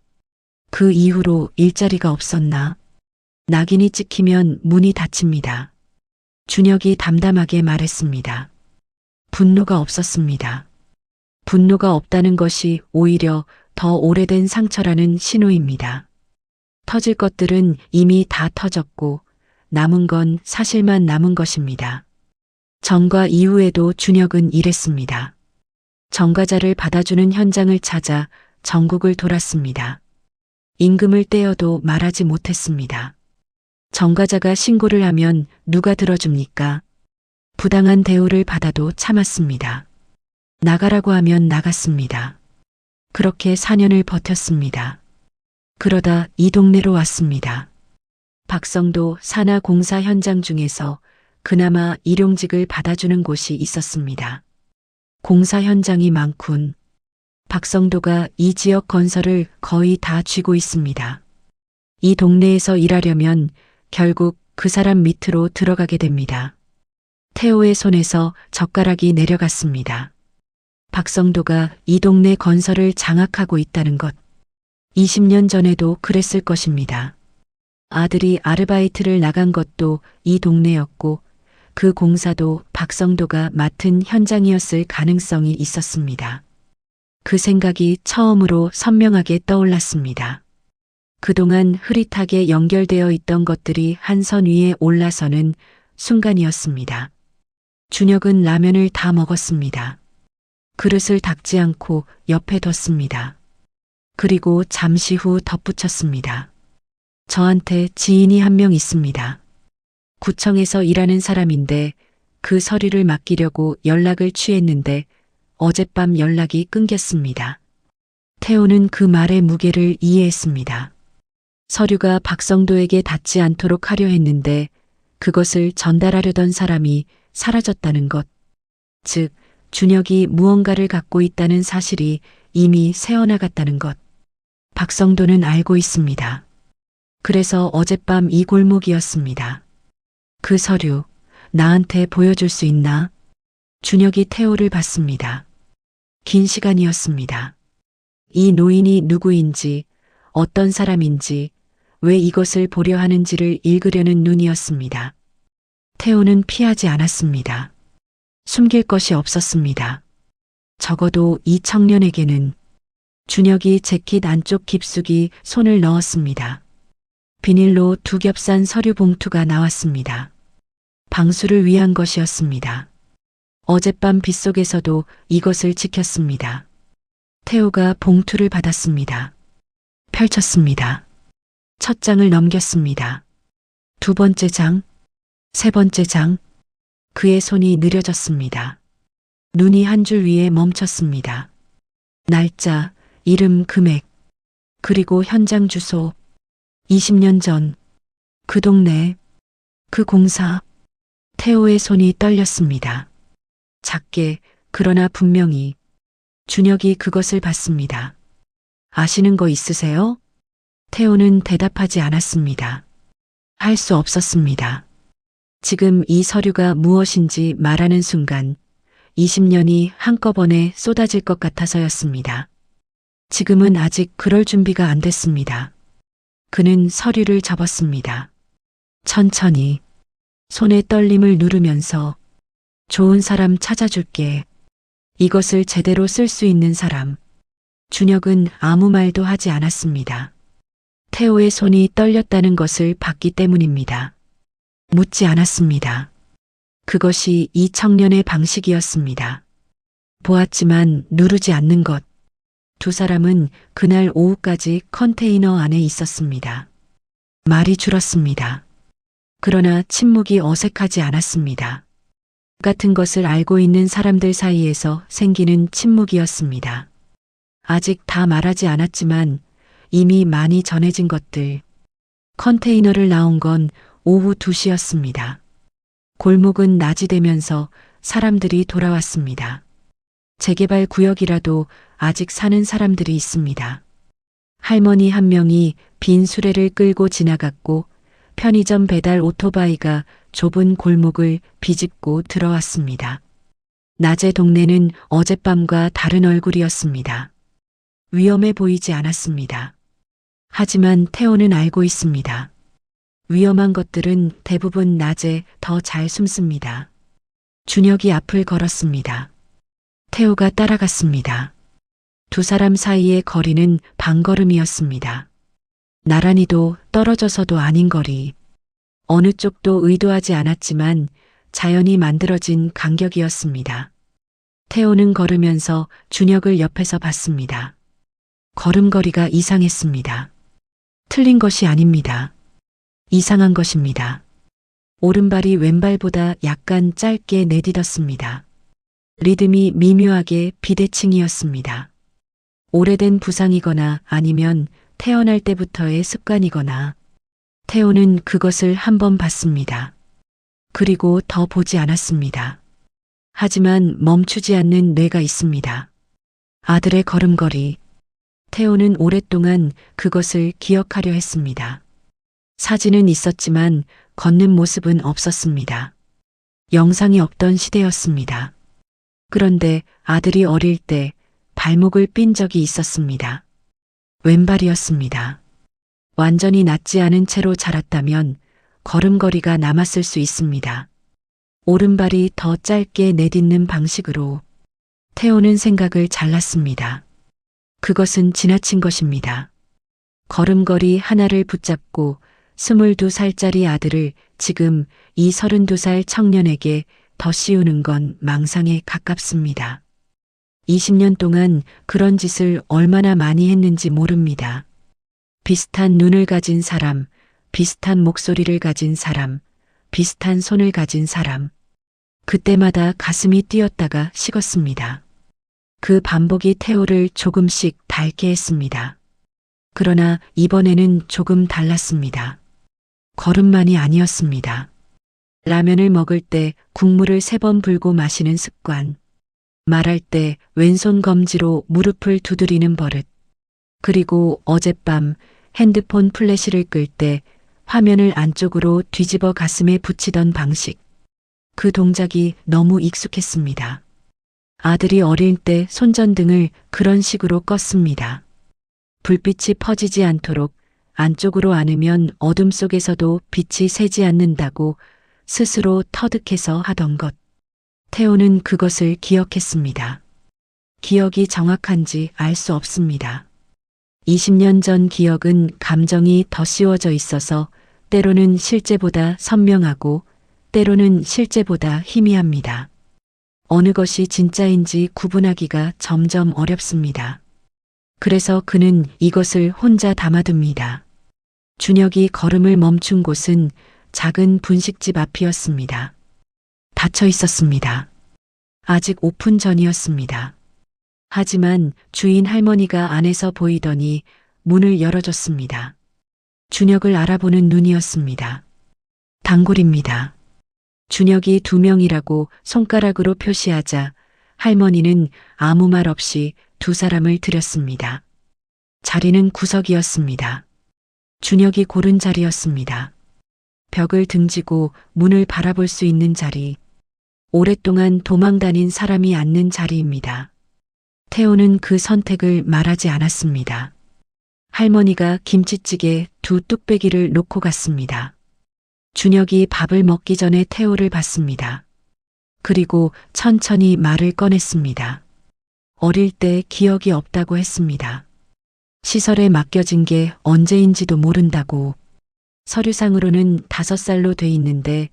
그 이후로 일자리가 없었나? 낙인이 찍히면 문이 닫힙니다. 준혁이 담담하게 말했습니다. 분노가 없었습니다. 분노가 없다는 것이 오히려 더 오래된 상처라는 신호입니다. 터질 것들은 이미 다 터졌고 남은 건 사실만 남은 것입니다. 전과 이후에도 준혁은 이랬습니다. 전과자를 받아주는 현장을 찾아 전국을 돌았습니다. 임금을 떼어도 말하지 못했습니다. 전과자가 신고를 하면 누가 들어줍니까? 부당한 대우를 받아도 참았습니다. 나가라고 하면 나갔습니다. 그렇게 4년을 버텼습니다. 그러다 이 동네로 왔습니다. 박성도 산하 공사 현장 중에서 그나마 일용직을 받아주는 곳이 있었습니다. 공사 현장이 많군. 박성도가 이 지역 건설을 거의 다 쥐고 있습니다. 이 동네에서 일하려면 결국 그 사람 밑으로 들어가게 됩니다. 태호의 손에서 젓가락이 내려갔습니다. 박성도가 이 동네 건설을 장악하고 있다는 것. 20년 전에도 그랬을 것입니다. 아들이 아르바이트를 나간 것도 이 동네였고 그 공사도 박성도가 맡은 현장이었을 가능성이 있었습니다. 그 생각이 처음으로 선명하게 떠올랐습니다. 그동안 흐릿하게 연결되어 있던 것들이 한 선 위에 올라서는 순간이었습니다. 준혁은 라면을 다 먹었습니다. 그릇을 닦지 않고 옆에 뒀습니다. 그리고 잠시 후 덧붙였습니다. 저한테 지인이 한 명 있습니다. 구청에서 일하는 사람인데 그 서류를 맡기려고 연락을 취했는데 어젯밤 연락이 끊겼습니다. 태호는 그 말의 무게를 이해했습니다. 서류가 박성도에게 닿지 않도록 하려 했는데 그것을 전달하려던 사람이 사라졌다는 것. 즉, 준혁이 무언가를 갖고 있다는 사실이 이미 새어나갔다는 것. 박성도는 알고 있습니다. 그래서 어젯밤 이 골목이었습니다. 그 서류, 나한테 보여줄 수 있나? 준혁이 태호를 봤습니다. 긴 시간이었습니다. 이 노인이 누구인지, 어떤 사람인지, 왜 이것을 보려 하는지를 읽으려는 눈이었습니다. 태호는 피하지 않았습니다. 숨길 것이 없었습니다. 적어도 이 청년에게는. 준혁이 재킷 안쪽 깊숙이 손을 넣었습니다. 비닐로 두 겹 싼 서류 봉투가 나왔습니다. 방수를 위한 것이었습니다. 어젯밤 빗속에서도 이것을 지켰습니다. 태호가 봉투를 받았습니다. 펼쳤습니다. 첫 장을 넘겼습니다. 두 번째 장, 세 번째 장. 그의 손이 느려졌습니다. 눈이 한 줄 위에 멈췄습니다. 날짜, 이름, 금액, 그리고 현장 주소. 20년 전, 그 동네, 그 공사. 태호의 손이 떨렸습니다. 작게, 그러나 분명히. 준혁이 그것을 봤습니다. 아시는 거 있으세요? 태호는 대답하지 않았습니다. 할 수 없었습니다. 지금 이 서류가 무엇인지 말하는 순간 20년이 한꺼번에 쏟아질 것 같아서였습니다. 지금은 아직 그럴 준비가 안 됐습니다. 그는 서류를 접었습니다. 천천히 손의 떨림을 누르면서 좋은 사람 찾아줄게. 이것을 제대로 쓸 수 있는 사람. 준혁은 아무 말도 하지 않았습니다. 태호의 손이 떨렸다는 것을 봤기 때문입니다. 묻지 않았습니다. 그것이 이 청년의 방식이었습니다. 보았지만 누르지 않는 것. 두 사람은 그날 오후까지 컨테이너 안에 있었습니다. 말이 줄었습니다. 그러나 침묵이 어색하지 않았습니다. 같은 것을 알고 있는 사람들 사이에서 생기는 침묵이었습니다. 아직 다 말하지 않았지만 이미 많이 전해진 것들. 컨테이너를 나온 건 오후 2시였습니다. 골목은 낮이 되면서 사람들이 돌아왔습니다. 재개발 구역이라도 아직 사는 사람들이 있습니다. 할머니 한 명이 빈 수레를 끌고 지나갔고 편의점 배달 오토바이가 좁은 골목을 비집고 들어왔습니다. 낮의 동네는 어젯밤과 다른 얼굴이었습니다. 위험해 보이지 않았습니다. 하지만 태호는 알고 있습니다. 위험한 것들은 대부분 낮에 더 잘 숨습니다. 준혁이 앞을 걸었습니다. 태호가 따라갔습니다. 두 사람 사이의 거리는 반걸음이었습니다. 나란히도 떨어져서도 아닌 거리. 어느 쪽도 의도하지 않았지만 자연이 만들어진 간격이었습니다. 태호는 걸으면서 준혁을 옆에서 봤습니다. 걸음걸이가 이상했습니다. 틀린 것이 아닙니다. 이상한 것입니다. 오른발이 왼발보다 약간 짧게 내딛었습니다. 리듬이 미묘하게 비대칭이었습니다. 오래된 부상이거나 아니면 태어날 때부터의 습관이거나. 태호는 그것을 한번 봤습니다. 그리고 더 보지 않았습니다. 하지만 멈추지 않는 뇌가 있습니다. 아들의 걸음걸이. 태호는 오랫동안 그것을 기억하려 했습니다. 사진은 있었지만 걷는 모습은 없었습니다. 영상이 없던 시대였습니다. 그런데 아들이 어릴 때 발목을 삔 적이 있었습니다. 왼발이었습니다. 완전히 낫지 않은 채로 자랐다면 걸음걸이가 남았을 수 있습니다. 오른발이 더 짧게 내딛는 방식으로 태호는 생각을 잘랐습니다. 그것은 지나친 것입니다. 걸음걸이 하나를 붙잡고 22살짜리 아들을 지금 이 32살 청년에게 더 씌우는 건 망상에 가깝습니다. 20년 동안 그런 짓을 얼마나 많이 했는지 모릅니다. 비슷한 눈을 가진 사람, 비슷한 목소리를 가진 사람, 비슷한 손을 가진 사람. 그때마다 가슴이 뛰었다가 식었습니다. 그 반복이 태호를 조금씩 닳게 했습니다. 그러나 이번에는 조금 달랐습니다. 걸음만이 아니었습니다. 라면을 먹을 때 국물을 3번 불고 마시는 습관. 말할 때 왼손 검지로 무릎을 두드리는 버릇. 그리고 어젯밤 핸드폰 플래시를 끌 때 화면을 안쪽으로 뒤집어 가슴에 붙이던 방식. 그 동작이 너무 익숙했습니다. 아들이 어릴 때 손전등을 그런 식으로 껐습니다. 불빛이 퍼지지 않도록 안쪽으로 안으면 어둠 속에서도 빛이 새지 않는다고 스스로 터득해서 하던 것. 태호는 그것을 기억했습니다. 기억이 정확한지 알 수 없습니다. 20년 전 기억은 감정이 더 씌워져 있어서 때로는 실제보다 선명하고 때로는 실제보다 희미합니다. 어느 것이 진짜인지 구분하기가 점점 어렵습니다. 그래서 그는 이것을 혼자 담아둡니다. 준혁이 걸음을 멈춘 곳은 작은 분식집 앞이었습니다. 닫혀 있었습니다. 아직 오픈 전이었습니다. 하지만 주인 할머니가 안에서 보이더니 문을 열어줬습니다. 준혁을 알아보는 눈이었습니다. 단골입니다. 준혁이 2명이라고 손가락으로 표시하자 할머니는 아무 말 없이 2사람을 들였습니다. 자리는 구석이었습니다. 준혁이 고른 자리였습니다. 벽을 등지고 문을 바라볼 수 있는 자리. 오랫동안 도망 다닌 사람이 앉는 자리입니다. 태호는 그 선택을 말하지 않았습니다. 할머니가 김치찌개 2 뚝배기를 놓고 갔습니다. 준혁이 밥을 먹기 전에 태호를 봤습니다. 그리고 천천히 말을 꺼냈습니다. 어릴 때 기억이 없다고 했습니다. 시설에 맡겨진 게 언제인지도 모른다고. 서류상으로는 5살로 돼 있는데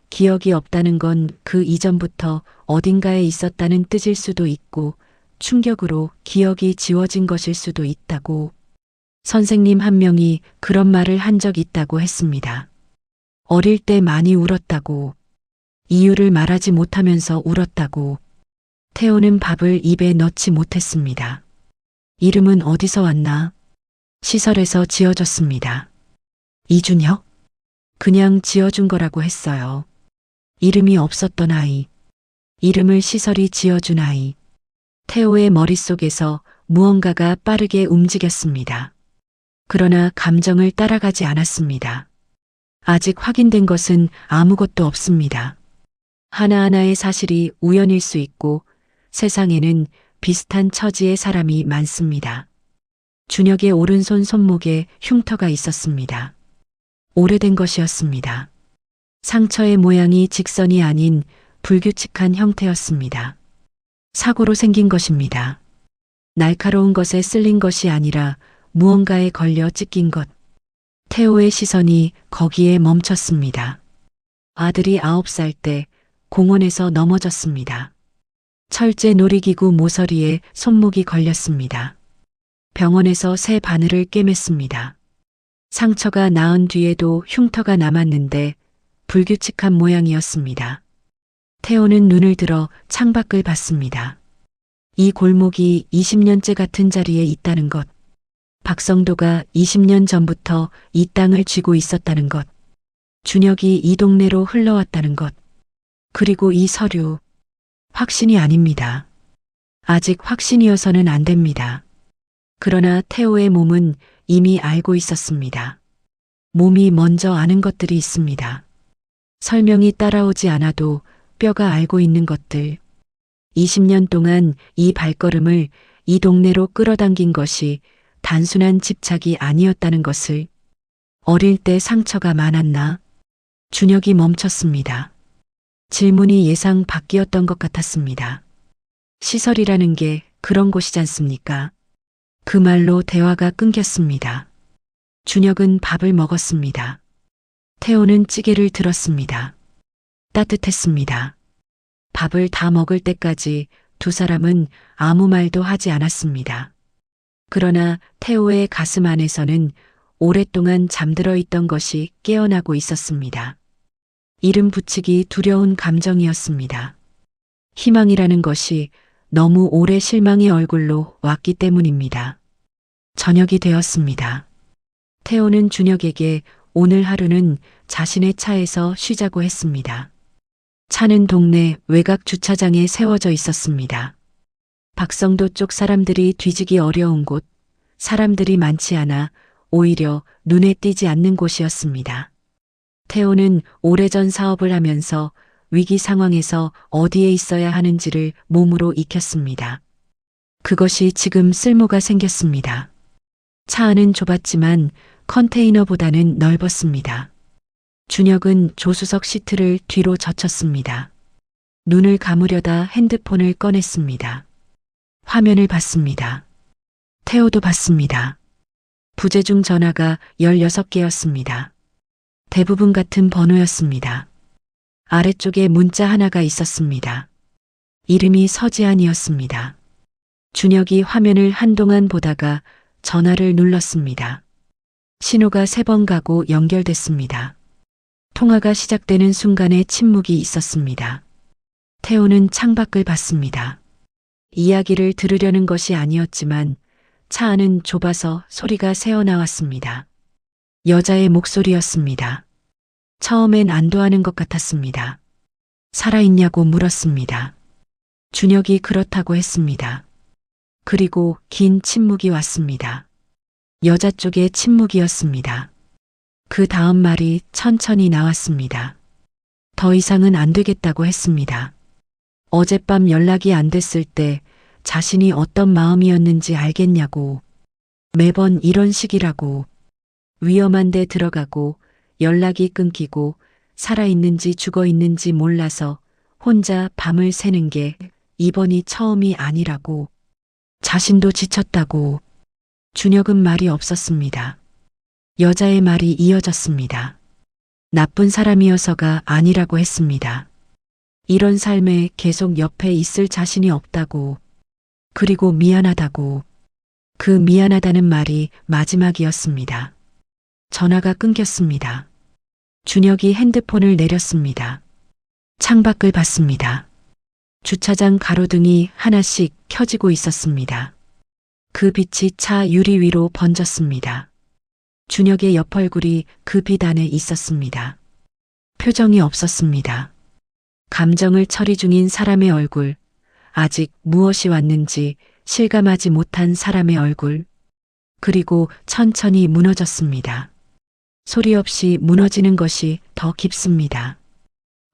기억이 없다는 건 그 이전부터 어딘가에 있었다는 뜻일 수도 있고 충격으로 기억이 지워진 것일 수도 있다고. 선생님 한 명이 그런 말을 한 적 있다고 했습니다. 어릴 때 많이 울었다고. 이유를 말하지 못하면서 울었다고. 태호는 밥을 입에 넣지 못했습니다. 이름은 어디서 왔나? 시설에서 지어줬습니다. 이준혁? 그냥 지어준 거라고 했어요. 이름이 없었던 아이. 이름을 시설이 지어준 아이. 태호의 머릿속에서 무언가가 빠르게 움직였습니다. 그러나 감정을 따라가지 않았습니다. 아직 확인된 것은 아무것도 없습니다. 하나하나의 사실이 우연일 수 있고 세상에는 비슷한 처지의 사람이 많습니다. 준혁의 오른손 손목에 흉터가 있었습니다. 오래된 것이었습니다. 상처의 모양이 직선이 아닌 불규칙한 형태였습니다. 사고로 생긴 것입니다. 날카로운 것에 쓸린 것이 아니라 무언가에 걸려 찢긴 것. 태호의 시선이 거기에 멈췄습니다. 아들이 9살 때 공원에서 넘어졌습니다. 철제 놀이기구 모서리에 손목이 걸렸습니다. 병원에서 새 바늘을 꿰맸습니다. 상처가 나은 뒤에도 흉터가 남았는데 불규칙한 모양이었습니다. 태호는 눈을 들어 창밖을 봤습니다. 이 골목이 20년째 같은 자리에 있다는 것. 박성도가 20년 전부터 이 땅을 쥐고 있었다는 것. 준혁이 이 동네로 흘러왔다는 것. 그리고 이 서류. 확신이 아닙니다. 아직 확신이어서는 안 됩니다. 그러나 태호의 몸은 이미 알고 있었습니다. 몸이 먼저 아는 것들이 있습니다. 설명이 따라오지 않아도 뼈가 알고 있는 것들. 20년 동안 이 발걸음을 이 동네로 끌어당긴 것이 단순한 집착이 아니었다는 것을. 어릴 때 상처가 많았나? 준혁이 멈췄습니다. 질문이 예상 밖이었던 것 같았습니다. 시설이라는 게 그런 곳이지 않습니까? 그 말로 대화가 끊겼습니다. 준혁은 밥을 먹었습니다. 태호는 찌개를 들었습니다. 따뜻했습니다. 밥을 다 먹을 때까지 두 사람은 아무 말도 하지 않았습니다. 그러나 태호의 가슴 안에서는 오랫동안 잠들어 있던 것이 깨어나고 있었습니다. 이름 붙이기 두려운 감정이었습니다. 희망이라는 것이 너무 오래 실망의 얼굴로 왔기 때문입니다. 저녁이 되었습니다. 태호는 준혁에게 오늘 하루는 자신의 차에서 쉬자고 했습니다. 차는 동네 외곽 주차장에 세워져 있었습니다. 박성도 쪽 사람들이 뒤지기 어려운 곳, 사람들이 많지 않아 오히려 눈에 띄지 않는 곳이었습니다. 태호는 오래전 사업을 하면서 위기 상황에서 어디에 있어야 하는지를 몸으로 익혔습니다. 그것이 지금 쓸모가 생겼습니다. 차 안은 좁았지만 컨테이너보다는 넓었습니다. 준혁은 조수석 시트를 뒤로 젖혔습니다. 눈을 감으려다 핸드폰을 꺼냈습니다. 화면을 봤습니다. 태호도 봤습니다. 부재중 전화가 16개였습니다. 대부분 같은 번호였습니다. 아래쪽에 문자 하나가 있었습니다. 이름이 서지안이었습니다. 준혁이 화면을 한동안 보다가 전화를 눌렀습니다. 신호가 3번 가고 연결됐습니다. 통화가 시작되는 순간에 침묵이 있었습니다. 태호는 창밖을 봤습니다. 이야기를 들으려는 것이 아니었지만 차 안은 좁아서 소리가 새어나왔습니다. 여자의 목소리였습니다. 처음엔 안도하는 것 같았습니다. 살아있냐고 물었습니다. 준혁이 그렇다고 했습니다. 그리고 긴 침묵이 왔습니다. 여자 쪽의 침묵이었습니다. 그 다음 말이 천천히 나왔습니다. 더 이상은 안 되겠다고 했습니다. 어젯밤 연락이 안 됐을 때 자신이 어떤 마음이었는지 알겠냐고. 매번 이런 식이라고. 위험한 데 들어가고 연락이 끊기고 살아있는지 죽어있는지 몰라서 혼자 밤을 새는 게 이번이 처음이 아니라고. 자신도 지쳤다고. 준혁은 말이 없었습니다. 여자의 말이 이어졌습니다. 나쁜 사람이어서가 아니라고 했습니다. 이런 삶에 계속 옆에 있을 자신이 없다고. 그리고 미안하다고. 그 미안하다는 말이 마지막이었습니다. 전화가 끊겼습니다. 준혁이 핸드폰을 내렸습니다. 창밖을 봤습니다. 주차장 가로등이 하나씩 켜지고 있었습니다. 그 빛이 차 유리 위로 번졌습니다. 준혁의 옆 얼굴이 그 빛 안에 있었습니다. 표정이 없었습니다. 감정을 처리 중인 사람의 얼굴, 아직 무엇이 왔는지 실감하지 못한 사람의 얼굴, 그리고 천천히 무너졌습니다. 소리 없이 무너지는 것이 더 깊습니다.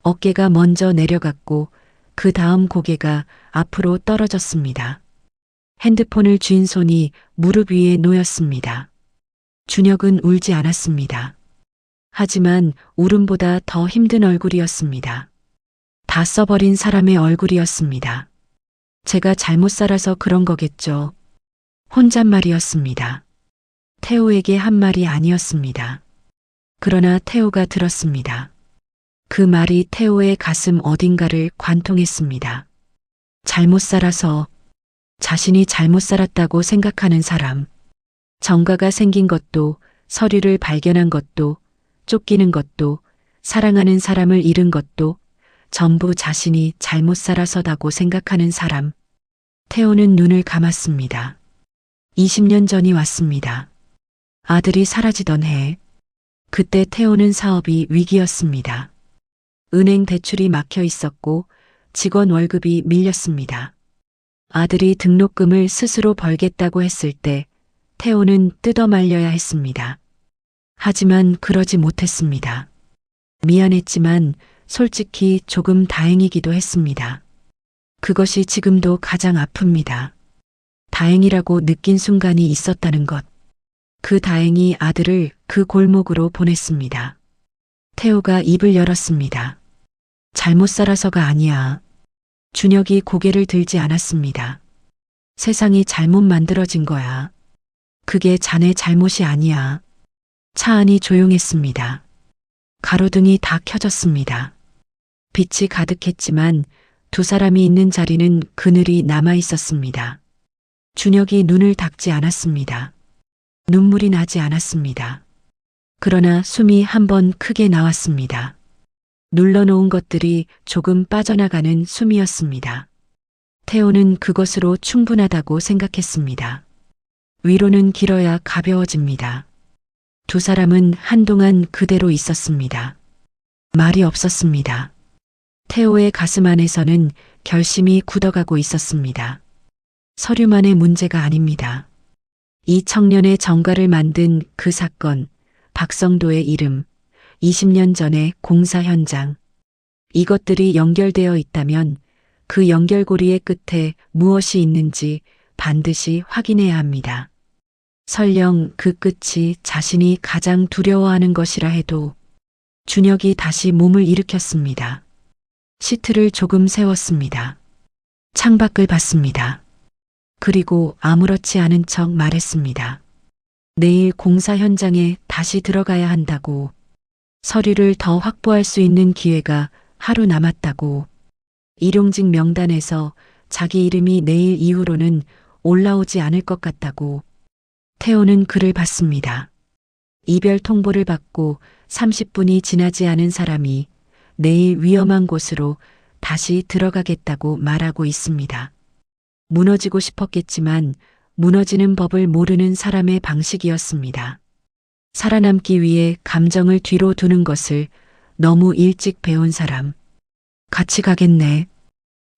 어깨가 먼저 내려갔고 그 다음 고개가 앞으로 떨어졌습니다. 핸드폰을 쥔 손이 무릎 위에 놓였습니다. 준혁은 울지 않았습니다. 하지만 울음보다 더 힘든 얼굴이었습니다. 다 써버린 사람의 얼굴이었습니다. 제가 잘못 살아서 그런 거겠죠. 혼잣말이었습니다. 태호에게 한 말이 아니었습니다. 그러나 태호가 들었습니다. 그 말이 태호의 가슴 어딘가를 관통했습니다. 잘못 살아서, 자신이 잘못 살았다고 생각하는 사람, 정가가 생긴 것도, 서류를 발견한 것도, 쫓기는 것도, 사랑하는 사람을 잃은 것도 전부 자신이 잘못 살아서다고 생각하는 사람. 태호는 눈을 감았습니다. 20년 전이 왔습니다. 아들이 사라지던 해. 그때 태호는 사업이 위기였습니다. 은행 대출이 막혀 있었고 직원 월급이 밀렸습니다. 아들이 등록금을 스스로 벌겠다고 했을 때 태호는 뜯어 말려야 했습니다. 하지만 그러지 못했습니다. 미안했지만 솔직히 조금 다행이기도 했습니다. 그것이 지금도 가장 아픕니다. 다행이라고 느낀 순간이 있었다는 것. 그 다행히 아들을 그 골목으로 보냈습니다. 태호가 입을 열었습니다. 잘못 살아서가 아니야. 준혁이 고개를 들지 않았습니다. 세상이 잘못 만들어진 거야. 그게 자네 잘못이 아니야. 차 안이 조용했습니다. 가로등이 다 켜졌습니다. 빛이 가득했지만 두 사람이 있는 자리는 그늘이 남아 있었습니다. 준혁이 눈을 닫지 않았습니다. 눈물이 나지 않았습니다. 그러나 숨이 한 번 크게 나왔습니다. 눌러놓은 것들이 조금 빠져나가는 숨이었습니다. 태호는 그것으로 충분하다고 생각했습니다. 위로는 길어야 가벼워집니다. 두 사람은 한동안 그대로 있었습니다. 말이 없었습니다. 태호의 가슴 안에서는 결심이 굳어가고 있었습니다. 서류만의 문제가 아닙니다. 이 청년의 정가를 만든 그 사건, 박성도의 이름, 20년 전의 공사 현장. 이것들이 연결되어 있다면 그 연결고리의 끝에 무엇이 있는지 반드시 확인해야 합니다. 설령 그 끝이 자신이 가장 두려워하는 것이라 해도. 준혁이 다시 몸을 일으켰습니다. 시트를 조금 세웠습니다. 창밖을 봤습니다. 그리고 아무렇지 않은 척 말했습니다. 내일 공사 현장에 다시 들어가야 한다고. 서류를 더 확보할 수 있는 기회가 하루 남았다고. 일용직 명단에서 자기 이름이 내일 이후로는 올라오지 않을 것 같다고. 태호는 글을 받습니다. 이별 통보를 받고 30분이 지나지 않은 사람이 내일 위험한 곳으로 다시 들어가겠다고 말하고 있습니다. 무너지고 싶었겠지만 무너지는 법을 모르는 사람의 방식이었습니다. 살아남기 위해 감정을 뒤로 두는 것을 너무 일찍 배운 사람. 같이 가겠네.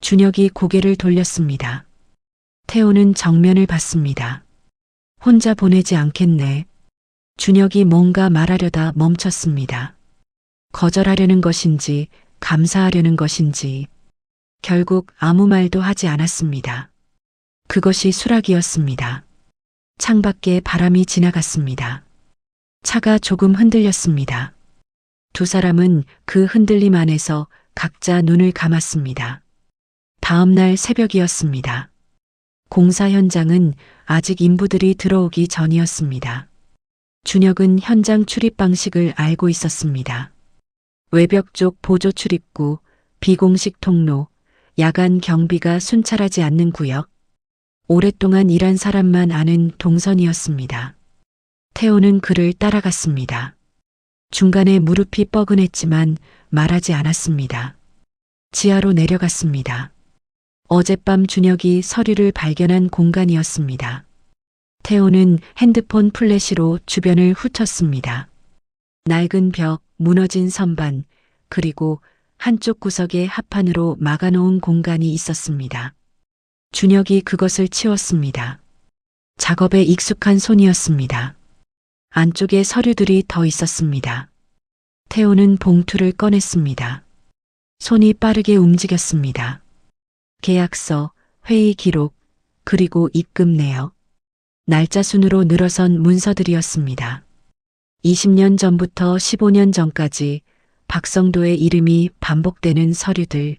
준혁이 고개를 돌렸습니다. 태호는 정면을 봤습니다. 혼자 보내지 않겠네. 준혁이 뭔가 말하려다 멈췄습니다. 거절하려는 것인지 감사하려는 것인지 결국 아무 말도 하지 않았습니다. 그것이 수락이었습니다. 창밖에 바람이 지나갔습니다. 차가 조금 흔들렸습니다. 두 사람은 그 흔들림 안에서 각자 눈을 감았습니다. 다음 날 새벽이었습니다. 공사 현장은 아직 인부들이 들어오기 전이었습니다. 준혁은 현장 출입 방식을 알고 있었습니다. 외벽 쪽 보조 출입구, 비공식 통로, 야간 경비가 순찰하지 않는 구역, 오랫동안 일한 사람만 아는 동선이었습니다. 태호는 그를 따라갔습니다. 중간에 무릎이 뻐근했지만 말하지 않았습니다. 지하로 내려갔습니다. 어젯밤 준혁이 서류를 발견한 공간이었습니다. 태호는 핸드폰 플래시로 주변을 훑었습니다. 낡은 벽, 무너진 선반, 그리고 한쪽 구석에 합판으로 막아놓은 공간이 있었습니다. 준혁이 그것을 치웠습니다. 작업에 익숙한 손이었습니다. 안쪽에 서류들이 더 있었습니다. 태호는 봉투를 꺼냈습니다. 손이 빠르게 움직였습니다. 계약서, 회의 기록, 그리고 입금 내역. 날짜 순으로 늘어선 문서들이었습니다. 20년 전부터 15년 전까지 박성도의 이름이 반복되는 서류들,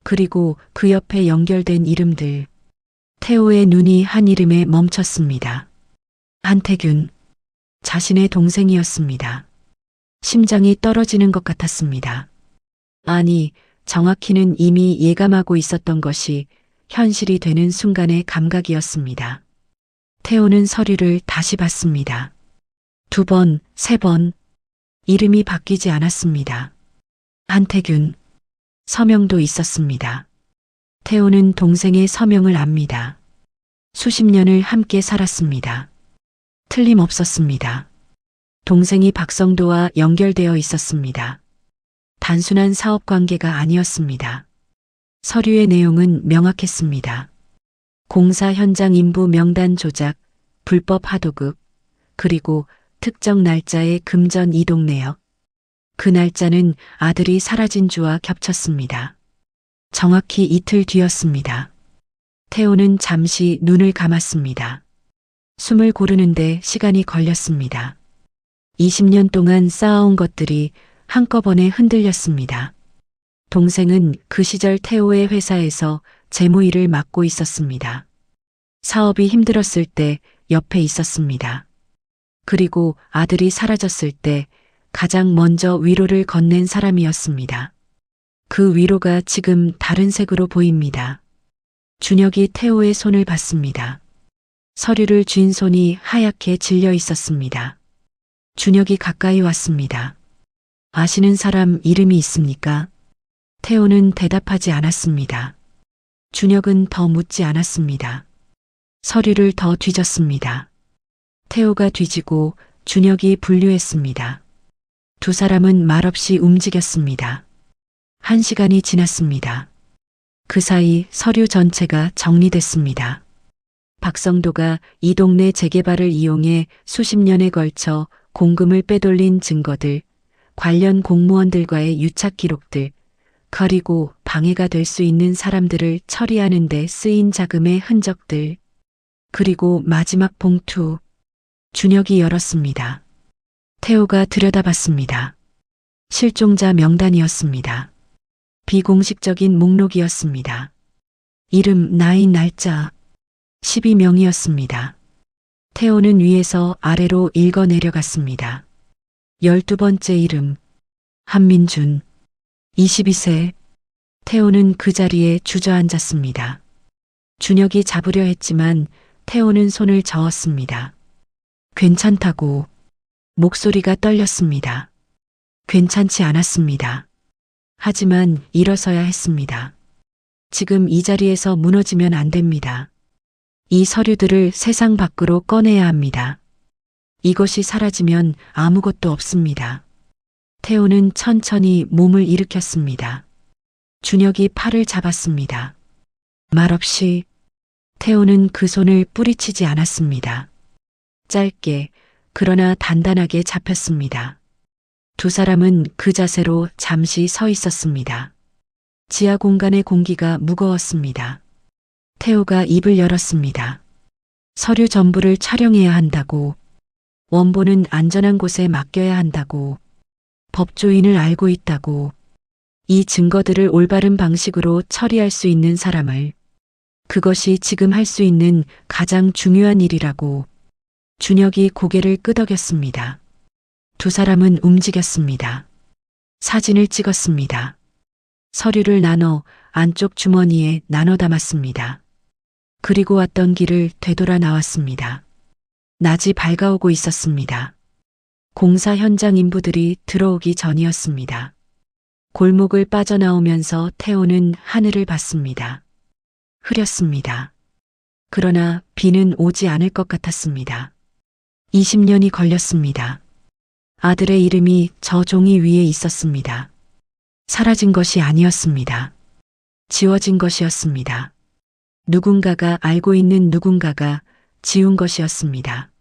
그리고 그 옆에 연결된 이름들. 태호의 눈이 한 이름에 멈췄습니다. 한태균. 자신의 동생이었습니다. 심장이 떨어지는 것 같았습니다. 아니, 정확히는 이미 예감하고 있었던 것이 현실이 되는 순간의 감각이었습니다. 태호는 서류를 다시 봤습니다. 2번, 3번. 이름이 바뀌지 않았습니다. 한태균. 서명도 있었습니다. 태호는 동생의 서명을 압니다. 수십 년을 함께 살았습니다. 틀림없었습니다. 동생이 박성도와 연결되어 있었습니다. 단순한 사업 관계가 아니었습니다. 서류의 내용은 명확했습니다. 공사 현장 인부 명단 조작, 불법 하도급, 그리고 특정 날짜의 금전 이동 내역. 그 날짜는 아들이 사라진 주와 겹쳤습니다. 정확히 이틀 뒤였습니다. 태호는 잠시 눈을 감았습니다. 숨을 고르는데 시간이 걸렸습니다. 20년 동안 쌓아온 것들이 한꺼번에 흔들렸습니다. 동생은 그 시절 태호의 회사에서 재무일을 맡고 있었습니다. 사업이 힘들었을 때 옆에 있었습니다. 그리고 아들이 사라졌을 때 가장 먼저 위로를 건넨 사람이었습니다. 그 위로가 지금 다른 색으로 보입니다. 준혁이 태호의 손을 받습니다. 서류를 쥔 손이 하얗게 질려 있었습니다. 준혁이 가까이 왔습니다. 아시는 사람 이름이 있습니까? 태호는 대답하지 않았습니다. 준혁은 더 묻지 않았습니다. 서류를 더 뒤졌습니다. 태호가 뒤지고 준혁이 분류했습니다. 두 사람은 말없이 움직였습니다. 1시간이 지났습니다. 그 사이 서류 전체가 정리됐습니다. 박성도가 이 동네 재개발을 이용해 수십 년에 걸쳐 공금을 빼돌린 증거들, 관련 공무원들과의 유착 기록들, 그리고 방해가 될 수 있는 사람들을 처리하는 데 쓰인 자금의 흔적들, 그리고 마지막 봉투. 준혁이 열었습니다. 태호가 들여다봤습니다. 실종자 명단이었습니다. 비공식적인 목록이었습니다. 이름, 나이, 날짜 12명이었습니다. 태호는 위에서 아래로 읽어 내려갔습니다. 12번째 이름 한민준 22세. 태호는 그 자리에 주저앉았습니다. 준혁이 잡으려 했지만 태호는 손을 저었습니다. 괜찮다고. 목소리가 떨렸습니다. 괜찮지 않았습니다. 하지만 일어서야 했습니다. 지금 이 자리에서 무너지면 안 됩니다. 이 서류들을 세상 밖으로 꺼내야 합니다. 이것이 사라지면 아무것도 없습니다. 태호는 천천히 몸을 일으켰습니다. 준혁이 팔을 잡았습니다. 말없이. 태호는 그 손을 뿌리치지 않았습니다. 짧게 그러나 단단하게 잡혔습니다. 두 사람은 그 자세로 잠시 서 있었습니다. 지하 공간의 공기가 무거웠습니다. 태호가 입을 열었습니다. 서류 전부를 촬영해야 한다고. 원본은 안전한 곳에 맡겨야 한다고. 법조인을 알고 있다고. 이 증거들을 올바른 방식으로 처리할 수 있는 사람을. 그것이 지금 할 수 있는 가장 중요한 일이라고. 준혁이 고개를 끄덕였습니다. 두 사람은 움직였습니다. 사진을 찍었습니다. 서류를 나눠 안쪽 주머니에 나눠 담았습니다. 그리고 왔던 길을 되돌아 나왔습니다. 낮이 밝아오고 있었습니다. 공사 현장 인부들이 들어오기 전이었습니다. 골목을 빠져나오면서 태호는 하늘을 봤습니다. 흐렸습니다. 그러나 비는 오지 않을 것 같았습니다. 20년이 걸렸습니다. 아들의 이름이 저 종이 위에 있었습니다. 사라진 것이 아니었습니다. 지워진 것이었습니다. 누군가가 알고 있는 누군가가 지운 것이었습니다.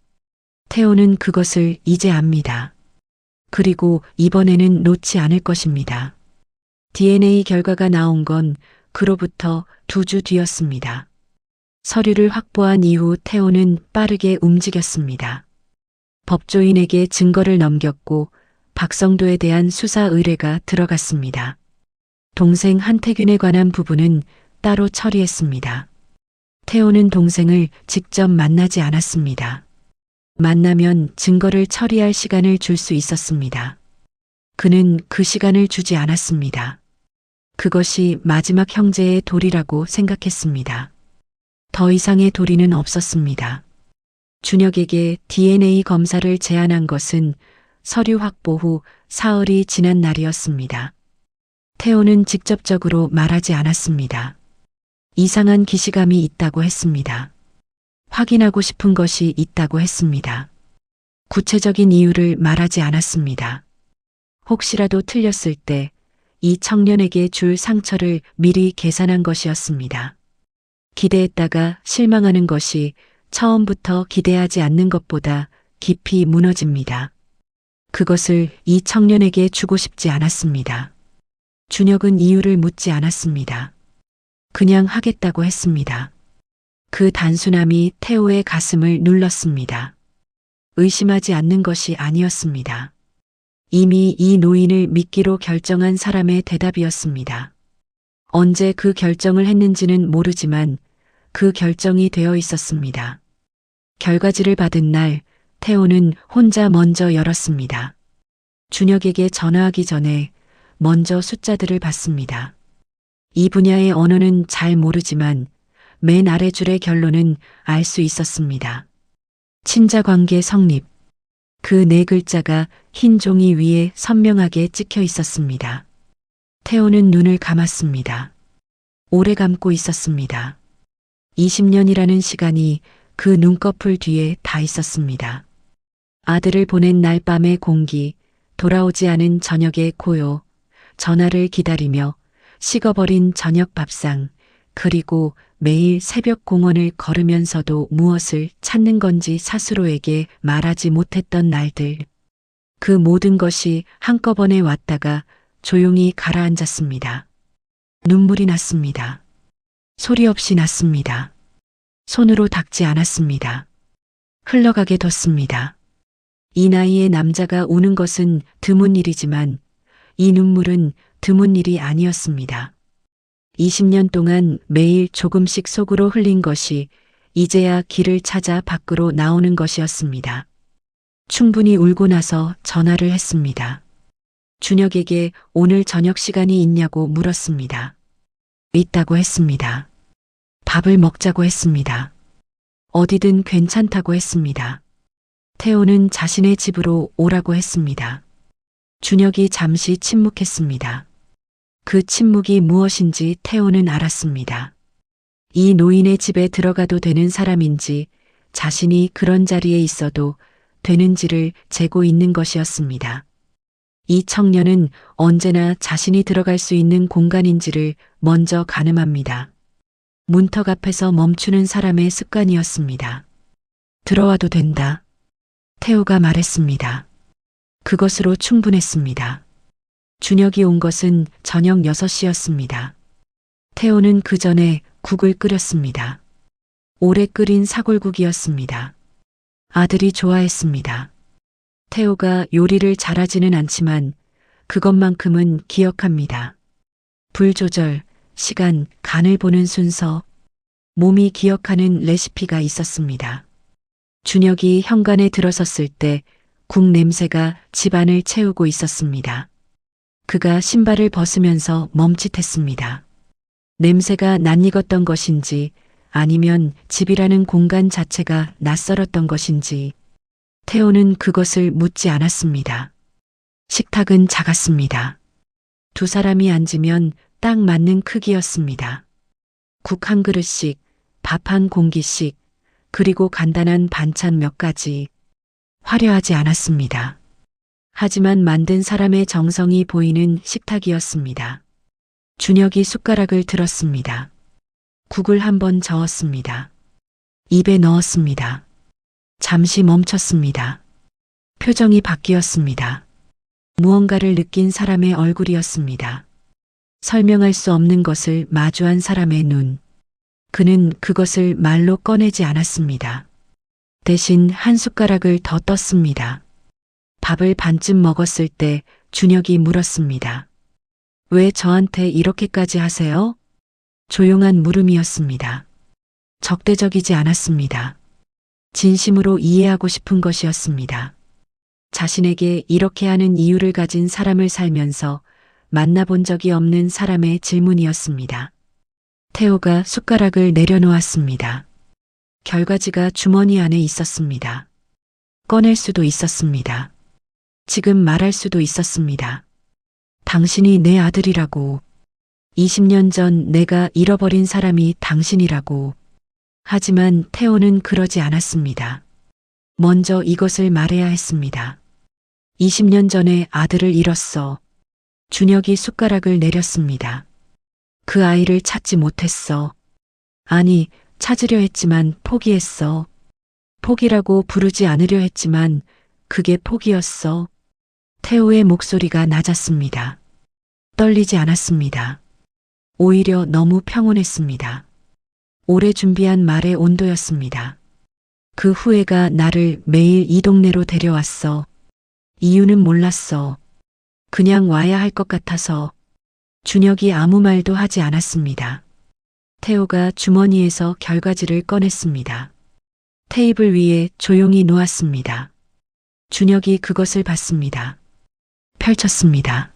태호는 그것을 이제 압니다. 그리고 이번에는 놓지 않을 것입니다. DNA 결과가 나온 건 그로부터 2주 뒤였습니다. 서류를 확보한 이후 태호는 빠르게 움직였습니다. 법조인에게 증거를 넘겼고 박성도에 대한 수사 의뢰가 들어갔습니다. 동생 한태균에 관한 부분은 따로 처리했습니다. 태호는 동생을 직접 만나지 않았습니다. 만나면 증거를 처리할 시간을 줄 수 있었습니다. 그는 그 시간을 주지 않았습니다. 그것이 마지막 형제의 도리라고 생각했습니다. 더 이상의 도리는 없었습니다. 준혁에게 DNA 검사를 제안한 것은 서류 확보 후 사흘이 지난 날이었습니다. 태호는 직접적으로 말하지 않았습니다. 이상한 기시감이 있다고 했습니다. 확인하고 싶은 것이 있다고 했습니다. 구체적인 이유를 말하지 않았습니다. 혹시라도 틀렸을 때 이 청년에게 줄 상처를 미리 계산한 것이었습니다. 기대했다가 실망하는 것이 처음부터 기대하지 않는 것보다 깊이 무너집니다. 그것을 이 청년에게 주고 싶지 않았습니다. 준혁은 이유를 묻지 않았습니다. 그냥 하겠다고 했습니다. 그 단순함이 태호의 가슴을 눌렀습니다. 의심하지 않는 것이 아니었습니다. 이미 이 노인을 믿기로 결정한 사람의 대답이었습니다. 언제 그 결정을 했는지는 모르지만 그 결정이 되어 있었습니다. 결과지를 받은 날 태호는 혼자 먼저 열었습니다. 준혁에게 전화하기 전에 먼저 숫자들을 봤습니다. 이 분야의 언어는 잘 모르지만 맨 아래 줄의 결론은 알 수 있었습니다. 친자관계 성립. 그 네 글자가 흰 종이 위에 선명하게 찍혀 있었습니다. 태호는 눈을 감았습니다. 오래 감고 있었습니다. 20년이라는 시간이 그 눈꺼풀 뒤에 다 있었습니다. 아들을 보낸 날 밤의 공기, 돌아오지 않은 저녁의 고요, 전화를 기다리며 식어버린 저녁 밥상, 그리고 매일 새벽 공원을 걸으면서도 무엇을 찾는 건지 스스로에게 말하지 못했던 날들. 그 모든 것이 한꺼번에 왔다가 조용히 가라앉았습니다. 눈물이 났습니다. 소리 없이 났습니다. 손으로 닦지 않았습니다. 흘러가게 뒀습니다. 이 나이에 남자가 우는 것은 드문 일이지만 이 눈물은 드문 일이 아니었습니다. 20년 동안 매일 조금씩 속으로 흘린 것이 이제야 길을 찾아 밖으로 나오는 것이었습니다. 충분히 울고 나서 전화를 했습니다. 준혁에게 오늘 저녁 시간이 있냐고 물었습니다. 있다고 했습니다. 밥을 먹자고 했습니다. 어디든 괜찮다고 했습니다. 태호는 자신의 집으로 오라고 했습니다. 준혁이 잠시 침묵했습니다. 그 침묵이 무엇인지 태호는 알았습니다. 이 노인의 집에 들어가도 되는 사람인지 자신이 그런 자리에 있어도 되는지를 재고 있는 것이었습니다. 이 청년은 언제나 자신이 들어갈 수 있는 공간인지를 먼저 가늠합니다. 문턱 앞에서 멈추는 사람의 습관이었습니다. 들어와도 된다. 태호가 말했습니다. 그것으로 충분했습니다. 준혁이 온 것은 저녁 6시였습니다. 태호는 그 전에 국을 끓였습니다. 오래 끓인 사골국이었습니다. 아들이 좋아했습니다. 태호가 요리를 잘하지는 않지만 그것만큼은 기억합니다. 불 조절, 시간, 간을 보는 순서, 몸이 기억하는 레시피가 있었습니다. 준혁이 현관에 들어섰을 때 국 냄새가 집안을 채우고 있었습니다. 그가 신발을 벗으면서 멈칫했습니다. 냄새가 낯익었던 것인지 아니면 집이라는 공간 자체가 낯설었던 것인지 태호는 그것을 묻지 않았습니다. 식탁은 작았습니다. 두 사람이 앉으면 딱 맞는 크기였습니다. 국 한 그릇씩, 밥 한 공기씩, 그리고 간단한 반찬 몇 가지. 화려하지 않았습니다. 하지만 만든 사람의 정성이 보이는 식탁이었습니다. 준혁이 숟가락을 들었습니다. 국을 한번 저었습니다. 입에 넣었습니다. 잠시 멈췄습니다. 표정이 바뀌었습니다. 무언가를 느낀 사람의 얼굴이었습니다. 설명할 수 없는 것을 마주한 사람의 눈. 그는 그것을 말로 꺼내지 않았습니다. 대신 한 숟가락을 더 떴습니다. 밥을 반쯤 먹었을 때 준혁이 물었습니다. 왜 저한테 이렇게까지 하세요? 조용한 물음이었습니다. 적대적이지 않았습니다. 진심으로 이해하고 싶은 것이었습니다. 자신에게 이렇게 하는 이유를 가진 사람을 살면서 만나본 적이 없는 사람의 질문이었습니다. 태호가 숟가락을 내려놓았습니다. 결과지가 주머니 안에 있었습니다. 꺼낼 수도 있었습니다. 지금 말할 수도 있었습니다. 당신이 내 아들이라고. 20년 전 내가 잃어버린 사람이 당신이라고. 하지만 태호는 그러지 않았습니다. 먼저 이것을 말해야 했습니다. 20년 전에 아들을 잃었어. 준혁이 숟가락을 내렸습니다. 그 아이를 찾지 못했어. 아니, 찾으려 했지만 포기했어. 포기라고 부르지 않으려 했지만 그게 포기였어. 태호의 목소리가 낮았습니다. 떨리지 않았습니다. 오히려 너무 평온했습니다. 오래 준비한 말의 온도였습니다. 그 후회가 나를 매일 이 동네로 데려왔어. 이유는 몰랐어. 그냥 와야 할 것 같아서. 준혁이 아무 말도 하지 않았습니다. 태호가 주머니에서 결과지를 꺼냈습니다. 테이블 위에 조용히 놓았습니다. 준혁이 그것을 봤습니다. 펼쳤습니다.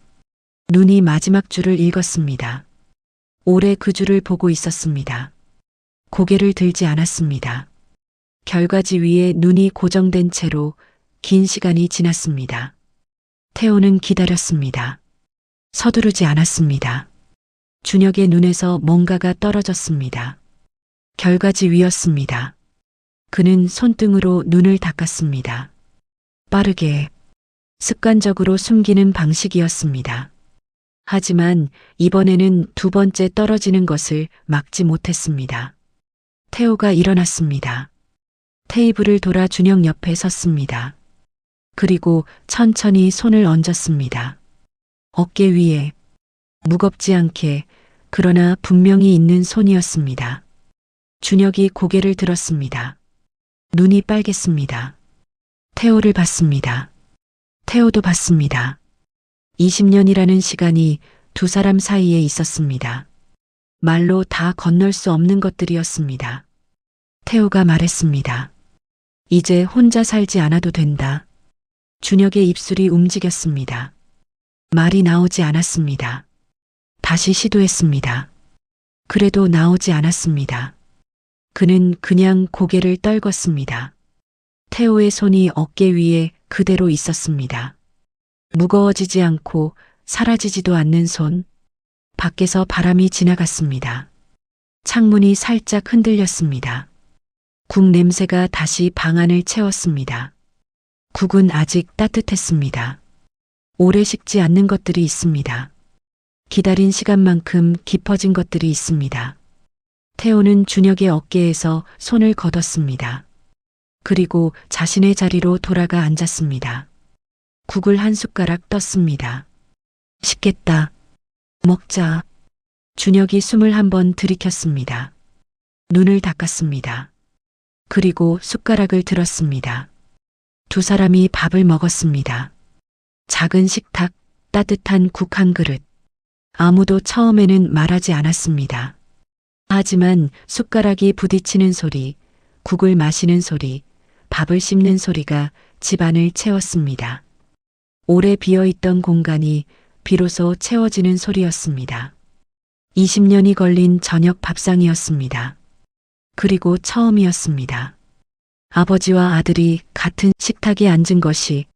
눈이 마지막 줄을 읽었습니다. 오래 그 줄을 보고 있었습니다. 고개를 들지 않았습니다. 결과지 위에 눈이 고정된 채로 긴 시간이 지났습니다. 태호는 기다렸습니다. 서두르지 않았습니다. 준혁의 눈에서 뭔가가 떨어졌습니다. 결과지 위였습니다. 그는 손등으로 눈을 닦았습니다. 빠르게, 습관적으로 숨기는 방식이었습니다. 하지만 이번에는 두 번째 떨어지는 것을 막지 못했습니다. 태호가 일어났습니다. 테이블을 돌아 준혁 옆에 섰습니다. 그리고 천천히 손을 얹었습니다. 어깨 위에 무겁지 않게 그러나 분명히 있는 손이었습니다. 준혁이 고개를 들었습니다. 눈이 빨갰습니다. 태호를 봤습니다. 태호도 봤습니다. 20년이라는 시간이 두 사람 사이에 있었습니다. 말로 다 건널 수 없는 것들이었습니다. 태호가 말했습니다. 이제 혼자 살지 않아도 된다. 준혁의 입술이 움직였습니다. 말이 나오지 않았습니다. 다시 시도했습니다. 그래도 나오지 않았습니다. 그는 그냥 고개를 떨궜습니다. 태호의 손이 어깨 위에 그대로 있었습니다. 무거워지지 않고 사라지지도 않는 손. 밖에서 바람이 지나갔습니다. 창문이 살짝 흔들렸습니다. 국 냄새가 다시 방 안을 채웠습니다. 국은 아직 따뜻했습니다. 오래 식지 않는 것들이 있습니다. 기다린 시간만큼 깊어진 것들이 있습니다. 태호는 준혁의 어깨에서 손을 걷었습니다. 그리고 자신의 자리로 돌아가 앉았습니다. 국을 한 숟가락 떴습니다. 식겠다. 먹자. 준혁이 숨을 한번 들이켰습니다. 눈을 닦았습니다. 그리고 숟가락을 들었습니다. 두 사람이 밥을 먹었습니다. 작은 식탁, 따뜻한 국 한 그릇. 아무도 처음에는 말하지 않았습니다. 하지만 숟가락이 부딪히는 소리, 국을 마시는 소리, 밥을 씹는 소리가 집안을 채웠습니다. 오래 비어있던 공간이 비로소 채워지는 소리였습니다. 20년이 걸린 저녁 밥상이었습니다. 그리고 처음이었습니다. 아버지와 아들이 같은 식탁에 앉은 것이